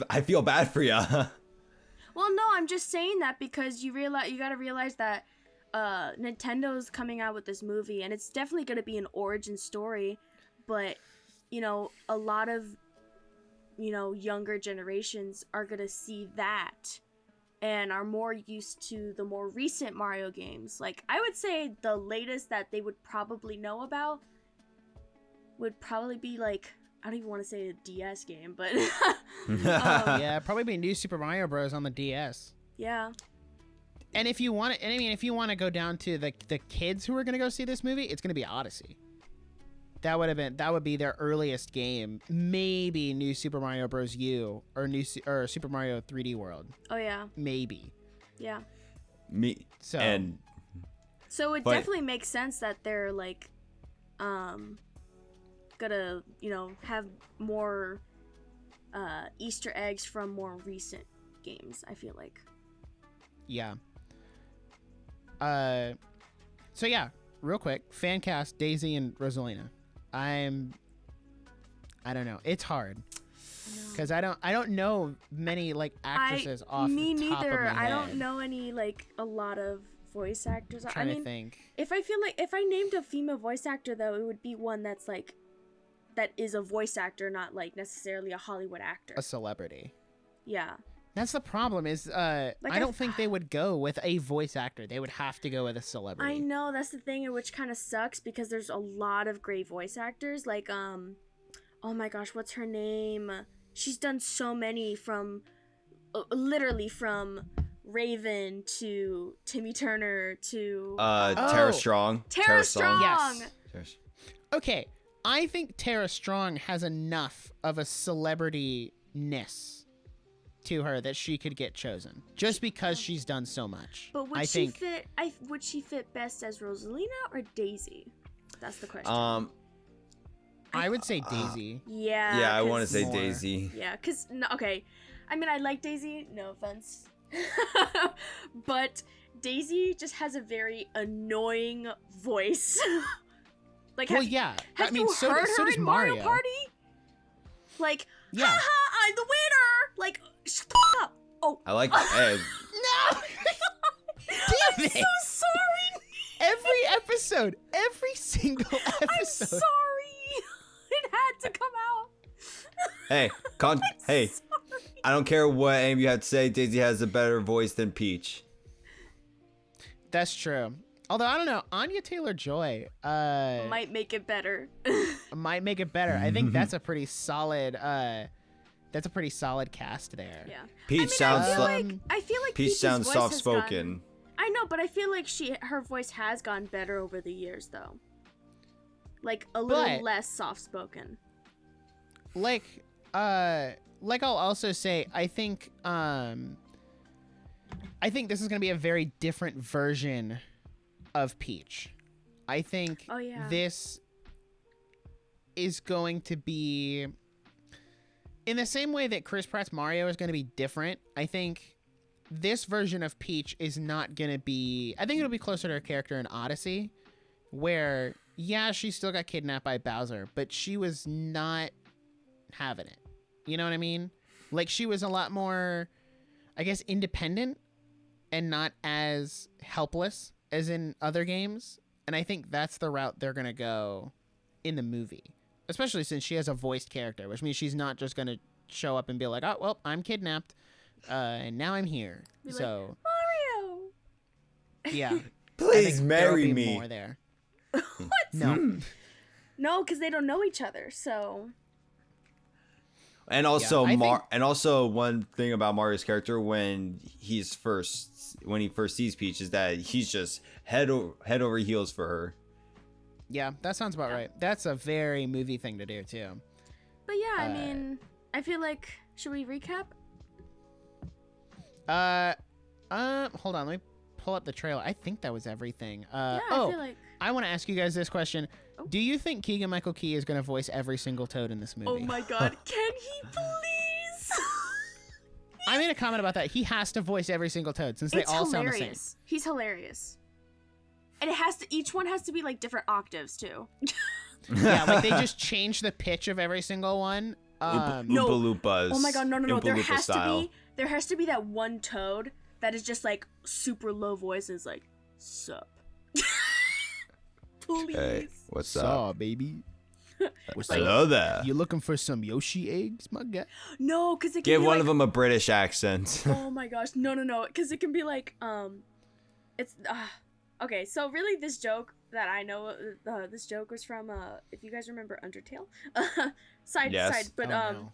I feel bad for you. Well, no, I'm just saying that because you gotta realize that Nintendo's coming out with this movie, and it's definitely gonna be an origin story, but a lot of younger generations are gonna see that and are more used to the more recent Mario games. Like, I would say the latest that they would probably know about would probably be like, I don't even want to say a DS game, but yeah, probably be New Super Mario Bros. On the DS. Yeah. And if you want to go down to the kids who are going to go see this movie, it's going to be Odyssey. That would be their earliest game. Maybe New Super Mario Bros. U or Super Mario 3D World. Oh yeah. Maybe. Yeah. So it definitely makes sense that they're like gonna have more Easter eggs from more recent games, I feel like. Yeah. So yeah, real quick, fan cast Daisy and Rosalina. I don't know. It's hard because I don't know many like actresses off me the top neither. of my head. I don't know any like a lot of voice actors. I'm trying to think. If I named a female voice actor though, it would be one that's like that is a voice actor, not like necessarily a Hollywood actor. A celebrity. Yeah. That's the problem is I don't think they would go with a voice actor. They would have to go with a celebrity. I know, that's the thing, which kind of sucks because there's a lot of great voice actors. Like, oh my gosh, what's her name? She's done so many from, literally from Raven to Timmy Turner to... Tara Strong. Tara Strong! Yes. Okay, I think Tara Strong has enough of a celebrity-ness to her that she could get chosen just because she's done so much. But would she fit best as Rosalina or Daisy? That's the question. I would say Daisy. Yeah, I want to say Daisy. Yeah, because okay, I mean I like Daisy, no offense, but Daisy just has a very annoying voice. Like, have you heard her in Mario Party? Like, yeah. Haha, I'm the winner! Like, shut the fuck up! Oh. I like that. No! Damn it! I'm so sorry! Every single episode. I'm sorry! It had to come out. Hey, sorry. I don't care what any of you have to say, Daisy has a better voice than Peach. That's true. Although, I don't know, Anya Taylor-Joy might make it better. I think that's a pretty solid cast there. Yeah. Peach I feel like Peach sounds voice soft spoken. I know, but I feel like her voice has gone better over the years though. Like a little less soft spoken. Like I'll also say I think this is going to be a very different version of Peach. I think this is going to be in the same way that Chris Pratt's Mario is going to be different. I think this version of Peach is not going to be... I think it'll be closer to her character in Odyssey, where, yeah, she still got kidnapped by Bowser, but she was not having it. You know what I mean? Like, she was a lot more, I guess, independent and not as helpless as in other games. And I think that's the route they're going to go in the movie. Especially since she has a voiced character, which means she's not just going to show up and be like, oh, well, I'm kidnapped. And now I'm here. Be so like, Mario! Yeah. Please marry me. More there. What? No. No, because they don't know each other, so... And also, and also one thing about Mario's character when he first sees Peach is that he's just head over heels for her. Yeah, that sounds about right. That's a very movie thing to do too. But yeah, I mean, I feel like, should we recap? Hold on, let me pull up the trailer. I think that was everything. I feel like. I want to ask you guys this question. Oh. Do you think Keegan-Michael Key is going to voice every single Toad in this movie? Oh my god, can he please? I made a comment about that. He has to voice every single Toad since they all sound the same. He's hilarious. And each one has to be like different octaves too. Yeah, like they just change the pitch of every single one. Oompa No. Loompas. Oh my god, no. Oompa There Loompa has to be that one Toad that is just like super low voice and is like, sup. Please. Hey, what's Saw, up? baby. What's Hello there. You looking for some Yoshi eggs, my guy? No, because it can Give be one like, of them a British accent. Oh my gosh, no, because it can be like, it's, okay, so really this joke that I know, this joke was from, if you guys remember Undertale, side, but, Oh, no.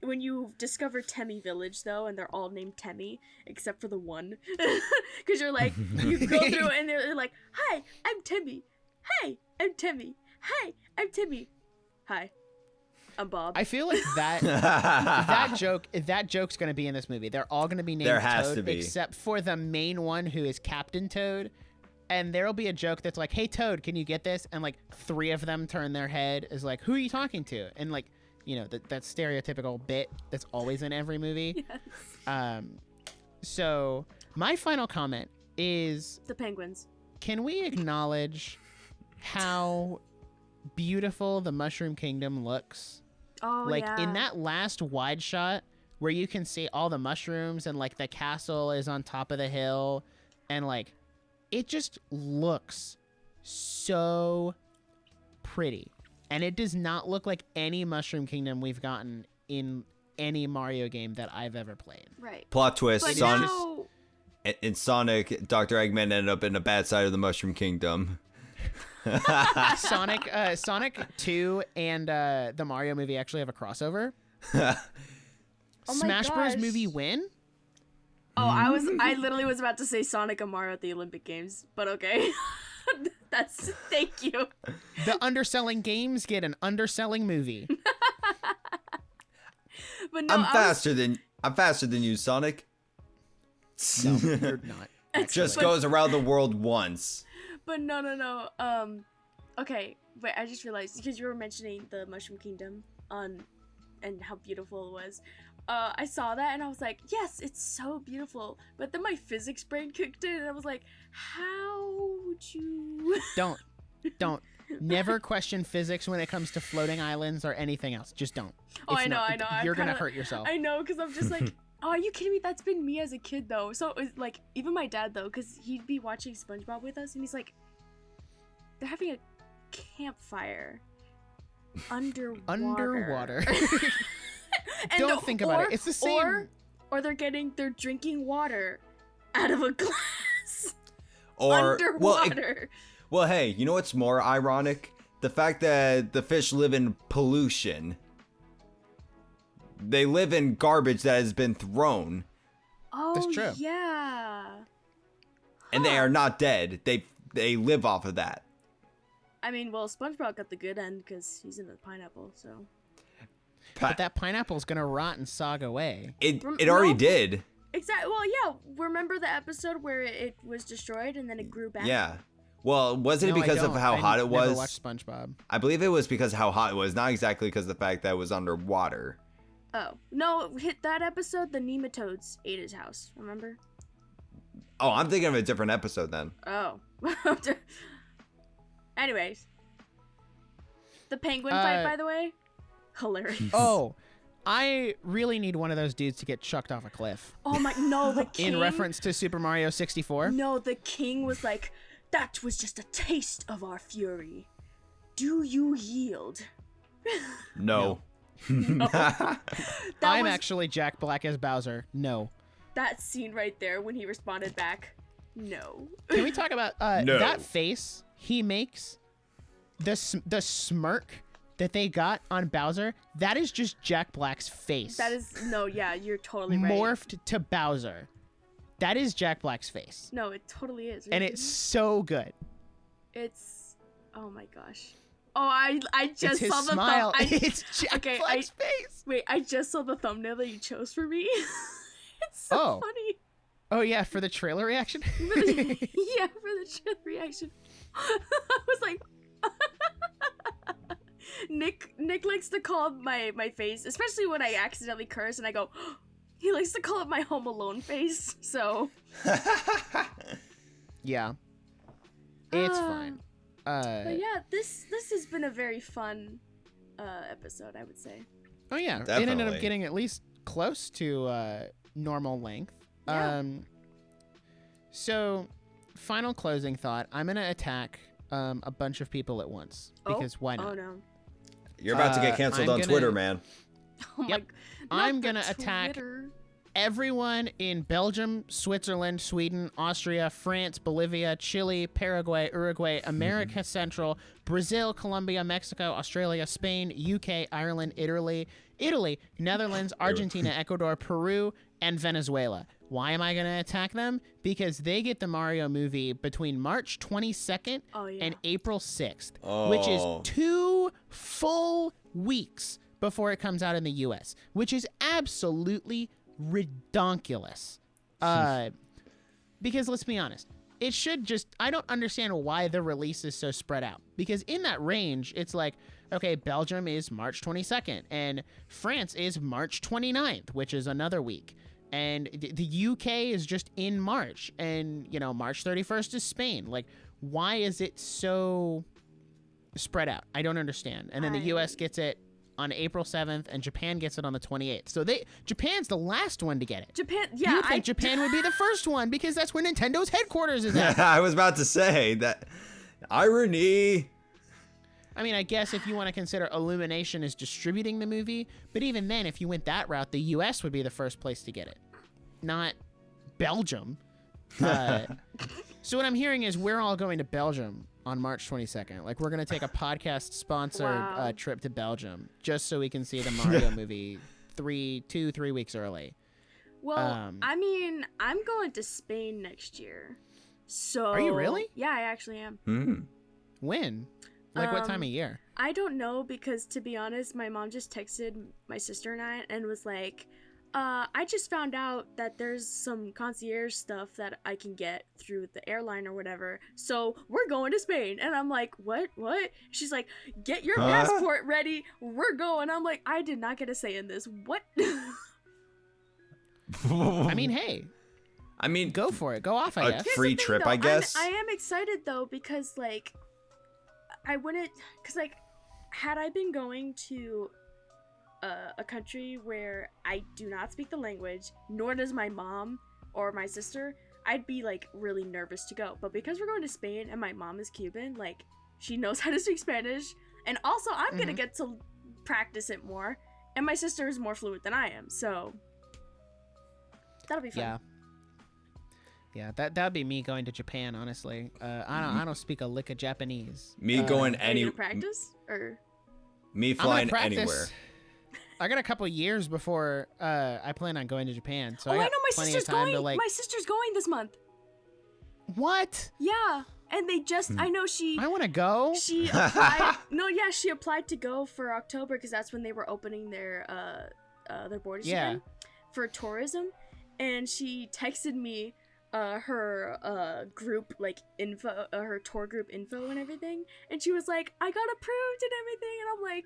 When you discover Temmie Village, though, and they're all named Temmie, except for the one, because you're like, you go through and they're like, hi, I'm Temmie. Hi, I'm Temmie. Hi, I'm Timmy. Hi, I'm Bob. I feel like that that joke's going to be in this movie. They're all going to be named There has Toad, to be. except for the main one who is Captain Toad. And there'll be a joke that's like, hey, Toad, can you get this? And like 3 of them turn their head as like, who are you talking to? And like, you know, that stereotypical bit that's always in every movie. Yes. So my final comment is, The penguins. can we acknowledge how beautiful the Mushroom Kingdom looks? Oh, Like yeah. in that last wide shot where you can see all the mushrooms and like the castle is on top of the hill and like it just looks so pretty. And it does not look like any Mushroom Kingdom we've gotten in any Mario game that I've ever played. Right. Plot twist: But Sonic. now, In Sonic, Dr. Eggman ended up in a bad side of the Mushroom Kingdom. Sonic 2 and the Mario movie actually have a crossover. Oh my Smash Bros. gosh. Movie win? I literally was about to say Sonic and Mario at the Olympic Games, but okay. Thank you. The underselling games get an underselling movie. But no, I'm faster than you, Sonic. No, you're not. Just actually. goes around the world once. But no. Okay, wait, I just realized, because you were mentioning the Mushroom Kingdom and how beautiful it was. I saw that and I was like, yes, it's so beautiful. But then my physics brain kicked in and I was like, how would you? Don't. Never question physics when it comes to floating islands or anything else. Just don't. Oh, It's I know. not- You're going to hurt yourself. I know, because I'm just like, oh, are you kidding me? That's been me as a kid, though. So, it's like, even my dad, though, because he'd be watching SpongeBob with us, and he's like, they're having a campfire underwater. And Don't think about it. It's the same. Or they're drinking water out of a glass Or underwater. well, hey, you know what's more ironic? The fact that the fish live in pollution. They live in garbage that has been thrown, Oh, That's true. yeah. and they are not dead. They live off of that. I mean, well, SpongeBob got the good end because he's in a pineapple, so. But that pineapple's going to rot and sog away. It already No. did. Exactly. Well, yeah. Remember the episode where it was destroyed and then it grew back? Yeah. Well, wasn't No, it I because of don't. how hot it I never was? watched SpongeBob. I believe it was because of how hot it was, not exactly because of the fact that it was underwater. Oh. No, hit that episode, the nematodes ate his house. Remember? Oh, I'm thinking of a different episode then. Oh. Anyways. The penguin fight, by the way? Hilarious. Oh, I really need one of those dudes to get chucked off a cliff. Oh my, no, the king. In reference to Super Mario 64. No, the king was like, that was just a taste of our fury. Do you yield? No. That I'm was actually Jack Black as Bowser. No. that scene right there when he responded back, no. Can we talk about No. that face he makes? The smirk that they got on Bowser, that is just Jack Black's face. That is, no, yeah, you're totally right. morphed to Bowser. That is Jack Black's face. No, it totally is. And it's so good. It's, oh my gosh. Oh, I It's just his saw the smile. thumbnail. It's Jack Black's face. Wait, I just saw the thumbnail that you chose for me. It's so Oh. funny. Oh yeah, for the trailer reaction. Yeah, for the trailer reaction. I was like, Nick likes to call my face, especially when I accidentally curse and I go. He likes to call it my Home Alone face. So. Yeah. It's fine. But yeah, this has been a very fun episode, I would say. Oh yeah, Definitely. it ended up getting at least close to normal length. Yeah. So, final closing thought. I'm gonna attack a bunch of people at once because why not? Oh no. You're about to get canceled on Twitter, man. Oh my. Yep. I'm gonna attack Twitter. everyone in Belgium, Switzerland, Sweden, Austria, France, Bolivia, Chile, Paraguay, Uruguay, America Central, Brazil, Colombia, Mexico, Australia, Spain, UK, Ireland, Italy, Netherlands, Argentina, Ecuador, Peru, and Venezuela. Why am I going to attack them? Because they get the Mario movie between March 22nd and April 6th, which is 2 full weeks before it comes out in the US, which is absolutely redonkulous. Because let's be honest, it should just, I don't understand why the release is so spread out. Because in that range, it's like, okay, Belgium is March 22nd, and France is March 29th, which is another week. And the UK is just in March, and, you know, March 31st is Spain. Like, why is it so spread out? I don't understand. And then the US gets it on April 7th, and Japan gets it on the 28th. So Japan's the last one to get it. Japan, yeah. You would think Japan would be the first one, because that's where Nintendo's headquarters is at. I was about to say that. Irony. I mean, I guess if you want to consider Illumination is distributing the movie, but even then, if you went that route, the US would be the first place to get it, not Belgium. So what I'm hearing is we're all going to Belgium on March 22nd. Like, we're going to take a podcast-sponsored trip to Belgium just so we can see the Mario movie 3 weeks early. Well, I mean, I'm going to Spain next year. So. Are you really? Yeah, I actually am. When? Like, what time of year? I don't know, because to be honest, my mom just texted my sister and I and was like, I just found out that there's some concierge stuff that I can get through the airline or whatever. So we're going to Spain. And I'm like, what? She's like, get your passport ready. We're going. I'm like, I did not get a say in this. What? I mean, hey. Go for it. Go off, I guess. Free trip, though. I guess. I am excited, though, because, like, I wouldn't, because, like, had I been going to a country where I do not speak the language, nor does my mom or my sister, I'd be, like, really nervous to go. But because we're going to Spain and my mom is Cuban, like, she knows how to speak Spanish, and also I'm gonna get to practice it more, and my sister is more fluent than I am, so that'll be fun. Yeah, that'd be me going to Japan, honestly. I don't speak a lick of Japanese. Me going Are you gonna practice, or? Me flying anywhere. I got a couple years before I plan on going to Japan, so I know got my plenty sister's of time going. to, like. My sister's going this month. What? Yeah, and they just I know she. I want to go. She applied. she applied to go for October because that's when they were opening their borders again for tourism, and she texted me her group, like, info, her tour group info and everything, and she was like, I got approved and everything, and I'm like,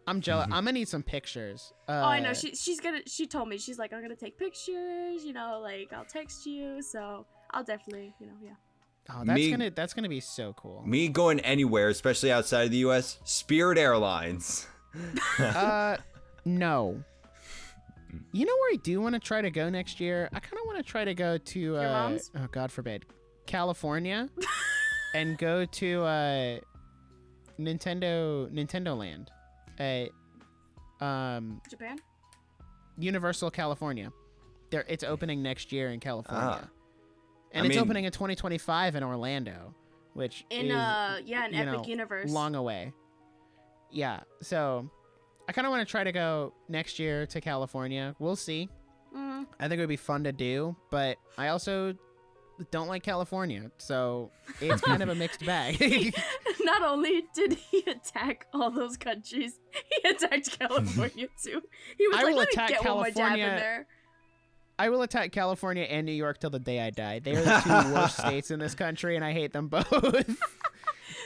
I'm jealous. I'm gonna need some pictures. I know, she told me, she's like, I'm gonna take pictures, you know, like, I'll text you, so I'll definitely, you know, Oh, that's gonna be so cool. Me going anywhere, especially outside of the US, Spirit Airlines. No. You know where I do want to try to go next year? I kind of want to try to go to, Your mom's? Oh, God forbid, California, and go to Nintendo Land, Japan? Universal California. It's opening next year in California, and it's opening in 2025 in Orlando, which in is an Epic Universe, long away. Yeah, so. I kind of want to try to go next year to California. We'll see. I think it would be fun to do, but I also don't like California, so it's kind of a mixed bag. Not only did he attack all those countries, he attacked California too. He was like, let me get one more jab in there. I will attack California and New York till the day I die. They are the two worst states in this country, and I hate them both.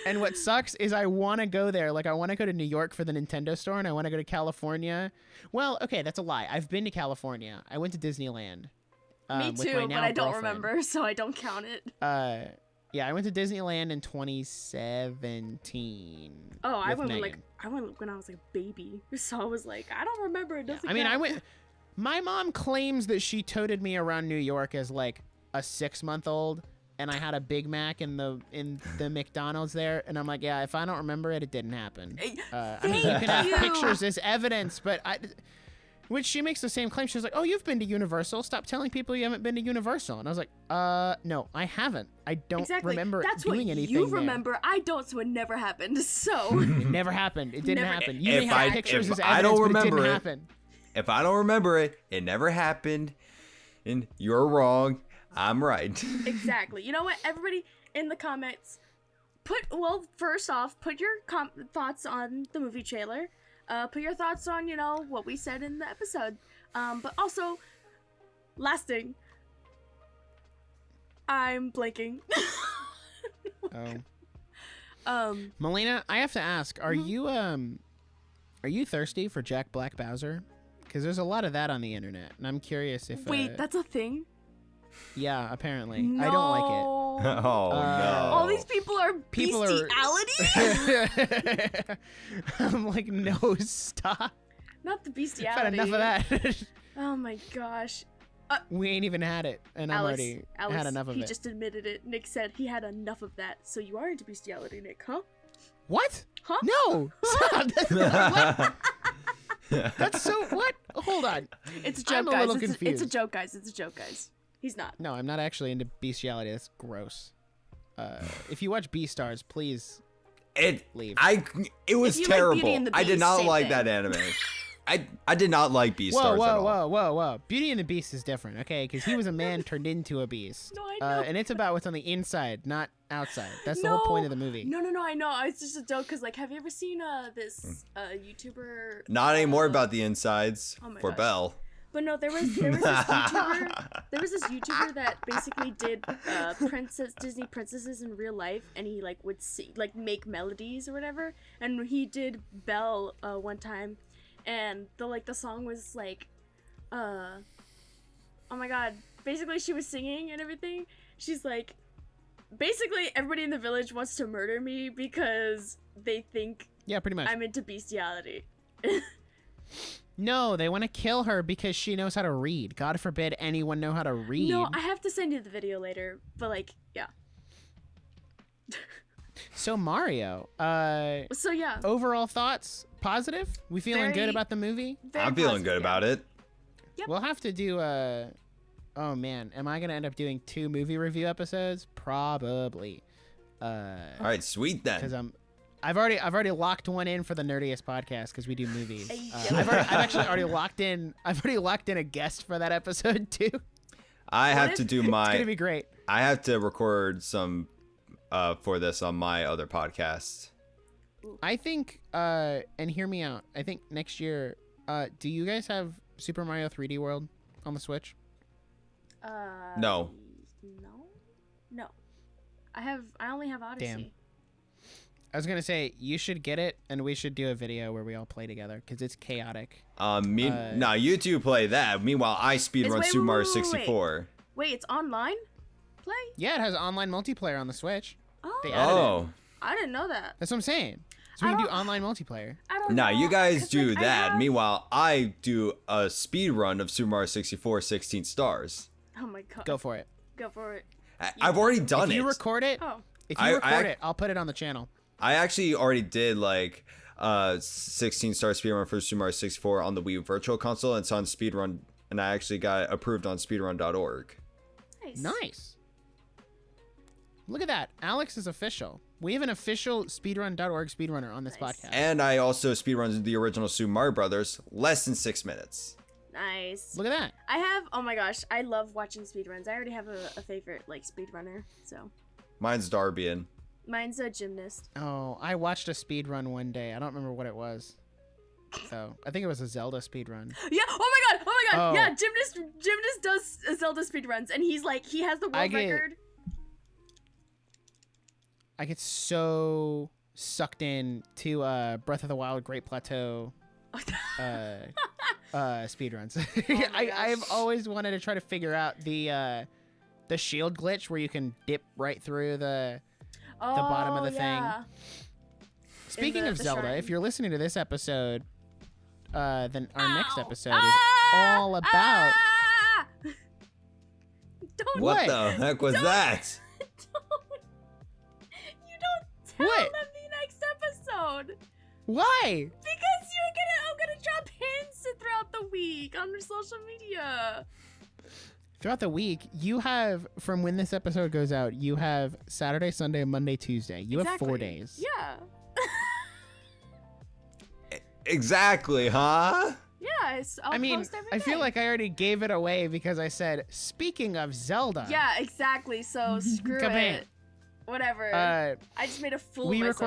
And what sucks is I want to go there. Like, I want to go to New York for the Nintendo store, and I want to go to California. Well, okay, that's a lie. I've been to California. I went to Disneyland. Me with my too, but now I don't girlfriend. remember, so I don't count it. Yeah, I went to Disneyland in 2017. Oh, I with went Megan. when I was like a baby, so I was like, I don't remember. It doesn't. I mean, I count. went. My mom claims that she toted me around New York as like a 6-month-old, and I had a Big Mac in the McDonald's there, and I'm like, yeah, if I don't remember it, it didn't happen. I mean, you can have pictures as evidence, but which she makes the same claim. She was like, oh, you've been to Universal. Stop telling people you haven't been to Universal. And I was like, no, I haven't. I don't remember That's doing what anything you there. remember. I don't, so it never happened. So It never happened. It didn't Never- happen. You If may have I- pictures if as I evidence, don't but it remember didn't it- happen. If I don't remember it, it never happened, and you're wrong. I'm right. exactly. You know what? Everybody in the comments, first off, put your thoughts on the movie trailer. Put your thoughts on, what we said in the episode. But also, last thing, I'm blanking. Melina, I have to ask, are you thirsty for Jack Black Bowser? Because there's a lot of that on the internet, and I'm curious if. Wait, that's a thing? Yeah, apparently. No. I don't like it. Oh no! All these people are bestiality? I'm like, no, stop. Not the I've bestiality. had enough of that. Oh my gosh. We ain't even had it, and I'm Alex, already had enough of he it. just admitted it. Nick said he had enough of that. So you are into bestiality, Nick, huh? What? Huh? No! Stop. That's so. What? Hold on. It's a joke, I'm a guys. little It's a confused. joke, guys. It's a joke, guys. He's not. No, I'm not actually into bestiality. That's gross. If you watch Beastars, please leave. It was If you like terrible. Beauty and the I did Beast, not same like thing. that anime. I did not like Beastars Whoa, at all. whoa. Beauty and the Beast is different, okay? Because he was a man turned into a beast. No, I know. And it's about what's on the inside, not outside. That's the whole point of the movie. No, I know. It's just a joke because, like, have you ever seen this YouTuber? Not anymore about the insides Oh my for gosh. Belle. But no, there was this YouTuber. There was this YouTuber that basically did Disney princesses in real life, and he would make melodies or whatever. And he did Belle one time, and the song was oh my god! Basically, she was singing and everything. She's like, basically, everybody in the village wants to murder me because they think Yeah, pretty much. I'm into bestiality. No, they want to kill her because she knows how to read. God forbid anyone know how to read. No, I have to send you the video later, but yeah. So Mario, So yeah, overall thoughts? Positive? We feeling Very- good about the movie? very I'm feeling positive, good yeah. about it. Yep. We'll have to do oh man, am I gonna end up doing 2 movie review episodes? Probably. All right, sweet Because then. I've already locked one in for the nerdiest podcast because we do movies. Hey, I've actually already locked in. I've already locked in a guest for that episode too. I have if- to do It's my. gonna be great. I have to record some for this on my other podcast. I think and hear me out. I think next year. Do you guys have Super Mario 3D World on the Switch? No. No. I only have Odyssey. Damn. I was gonna say you should get it, and we should do a video where we all play together because it's chaotic. Nah, you two play that. Meanwhile, I speedrun wait, Super Mario wait, wait, wait. 64. Wait, it's online? Play? Yeah, it has online multiplayer on the Switch. Oh, They added it. Oh, I didn't know that. That's what I'm saying. So we I can do don't- online multiplayer. I don't nah, know. you guys 'cause, do I that. have- Meanwhile, I do a speedrun of Super Mario 64 16 stars. Oh my god. Go for it. Go for it. I've already done If you it. record it, Oh. if you record it, I'll put it on the channel. I actually already did 16 star speedrun for Super Mario 64 on the Wii Virtual Console, and it's on speedrun, and I actually got approved on speedrun.org. Nice. Nice. Look at that. Alex is official. We have an official speedrun.org speedrunner on this Nice. podcast. And I also speedrun the original Super Mario Brothers, less than 6 minutes. Nice. Look at that. I have. Oh my gosh, I love watching speedruns. I already have a favorite speedrunner. So Mine's Darbian. mine's a gymnast. Oh, I watched a speedrun one day. I don't remember what it was. So I think it was a Zelda speedrun. Yeah. Oh my god. Oh. Yeah. Gymnast does Zelda speedruns, and he's like, he has the world record. I get so sucked in to Breath of the Wild Great Plateau speedruns. I've always wanted to try to figure out the shield glitch where you can dip right through the bottom of the thing. Speaking of Zelda, shrine. if you're listening to this episode, then our next episode is all about. Don't. What the heck was that? You don't tell What? them the next episode. Why? Because I'm gonna drop hints throughout the week on their social media. Throughout the week, you have, from when this episode goes out, you have Saturday, Sunday, Monday, Tuesday. You have 4 days. Yeah. Exactly, huh? Yeah, I'll post every I feel day. like I already gave it away because I said, speaking of Zelda. Yeah, exactly. So screw Kabam. it. Whatever. I just made a fool of we myself.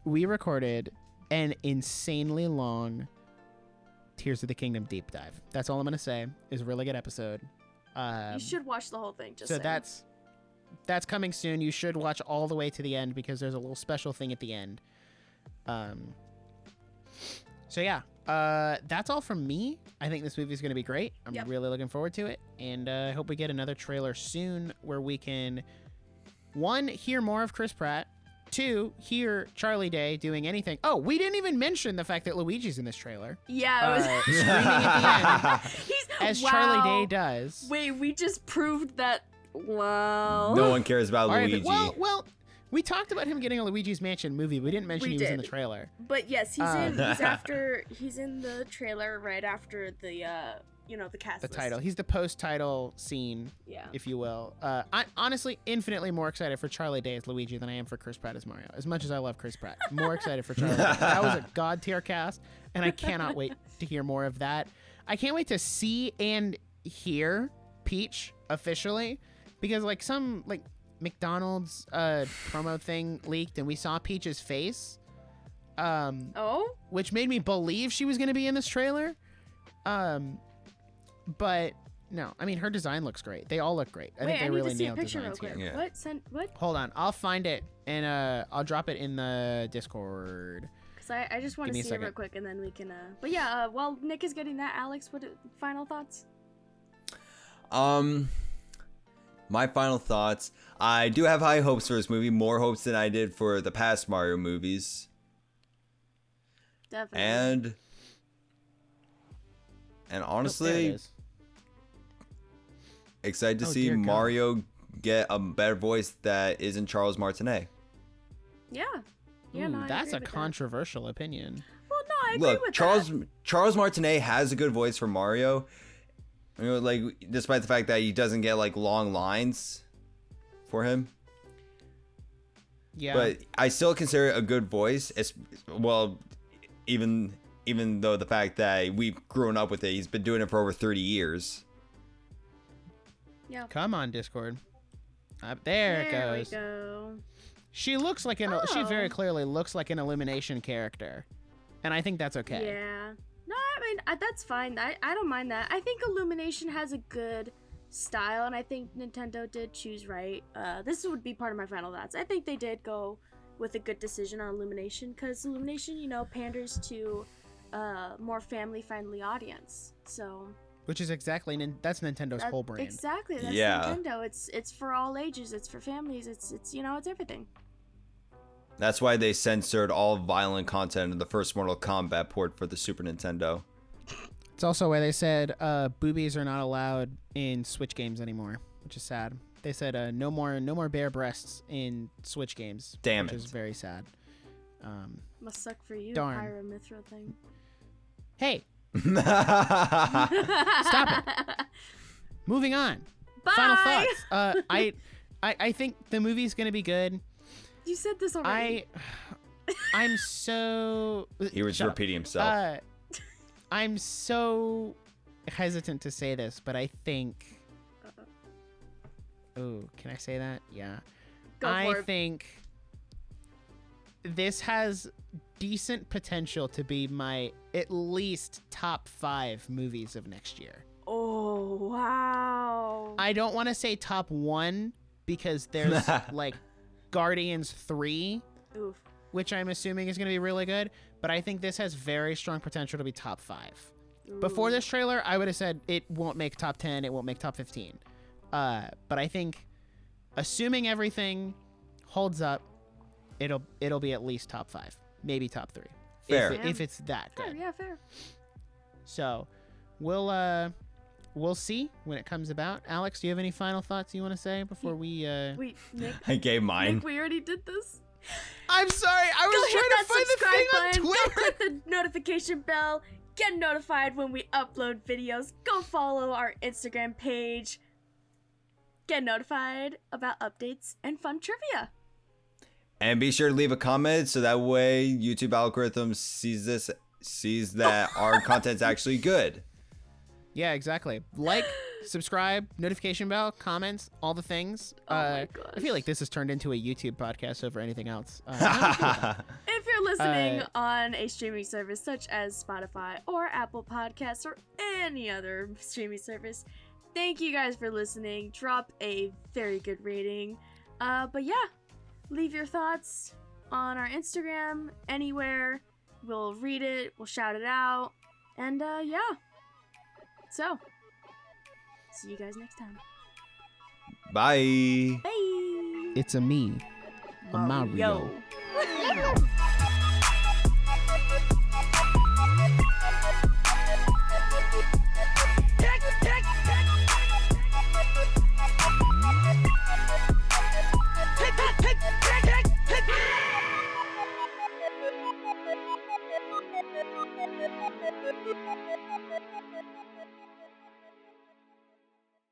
recorded an insanely long Tears of the Kingdom deep dive. That's all I'm gonna say. It was a really good episode. You should watch the whole thing. Just so saying. that's coming soon. You should watch all the way to the end because there's a little special thing at the end. So yeah, that's all from me. I think this movie is gonna be great. I'm really looking forward to it, and I hope we get another trailer soon where we can, 1, hear more of Chris Pratt. 2, hear Charlie Day doing anything. Oh, we didn't even mention the fact that Luigi's in this trailer. Yeah, it was Screaming at the end, He's as wow. Charlie Day does. Wait, we just proved that. Wow. No one cares about All right, Luigi. well, we talked about him getting a Luigi's Mansion movie. We didn't mention he was in the trailer. But yes, he's he's in the trailer right after the the cast The list. title. He's the post-title scene, if you will. I'm honestly infinitely more excited for Charlie Day as Luigi than I am for Chris Pratt as Mario. As much as I love Chris Pratt, more excited for Charlie Day. That was a god tier cast, and I cannot wait to hear more of that. I can't wait to see and hear Peach officially, because some McDonald's promo thing leaked, and we saw Peach's face. Which made me believe she was going to be in this trailer. But no, I mean, her design looks great. They all look great. I think they really nailed designs here. Yeah. What? Hold on, I'll find it and I'll drop it in the Discord. Because I just want Give me to a see it real second. quick, and then we can. But yeah, while Nick is getting that, Alex, what final thoughts? My final thoughts. I do have high hopes for this movie, more hopes than I did for the past Mario movies. Definitely. And There honestly, it is. excited to Oh, see dear God. Mario get a better voice that isn't Charles Martinet. Yeah. Yeah, Ooh, no, I that's agree a with that. controversial opinion. Well, no, I agree Look, with Charles Martinet has a good voice for Mario. Despite the fact that he doesn't get long lines for him. Yeah. But I still consider it a good voice. Even though the fact that we've grown up with it, he's been doing it for over 30 years. Yeah. Come on, Discord. There it goes. we go. She looks like she Oh. very clearly looks like an Illumination character, and I think that's okay. Yeah. No, I mean, that's fine. I don't mind that. I think Illumination has a good style, and I think Nintendo did choose right. This would be part of my final thoughts. I think they did go with a good decision on Illumination, because Illumination, panders to more family-friendly audience. So Which is exactly that's Nintendo's whole brand. exactly, that's Yeah. Nintendo. It's for all ages. It's for families. It's it's everything. That's why they censored all violent content in the first Mortal Kombat port for the Super Nintendo. It's also why they said boobies are not allowed in Switch games anymore, which is sad. They said no more bare breasts in Switch games. Damn which it. is very sad. Must suck for you, Darn. Pyro Mithril thing. Hey, stop it. Moving on. Bye. Final thoughts. I think the movie's gonna be good. You said this already. I'm so. He was Shut up. repeating himself. I'm so hesitant to say this, but I think. Oh, can I say that? Yeah. Go for I it. think this has decent potential to be my at least top 5 movies of next year. Oh, wow. I don't want to say top 1 because there's like Guardians 3, Oof. which I'm assuming is going to be really good, but I think this has very strong potential to be top 5. Before this trailer, I would have said it won't make top 10, it won't make top 15. But I think assuming everything holds up, it'll be at least top 5, maybe top 3. Fair. If it's that Fair, good. yeah, fair. So, we'll see when it comes about. Alex, do you have any final thoughts you want to say before we Wait, Nick. I gave mine. Nick, we already did this. I'm sorry. I was Go hit that trying to subscribe find the button. thing on Go Twitter. click the notification bell. Get notified when we upload videos. Go follow our Instagram page. Get notified about updates and fun trivia. And be sure to leave a comment so that way YouTube algorithm sees that our content's actually good. Yeah, exactly. Like, subscribe, notification bell, comments, all the things. Oh my gosh. I feel like this has turned into a YouTube podcast over anything else. If you're listening on a streaming service such as Spotify or Apple Podcasts or any other streaming service, thank you guys for listening. Drop a very good rating. But yeah, leave your thoughts on our Instagram, anywhere. We'll read it, we'll shout it out, and yeah. So, see you guys next time. Bye. Bye! It's a me, a Mario. Mario.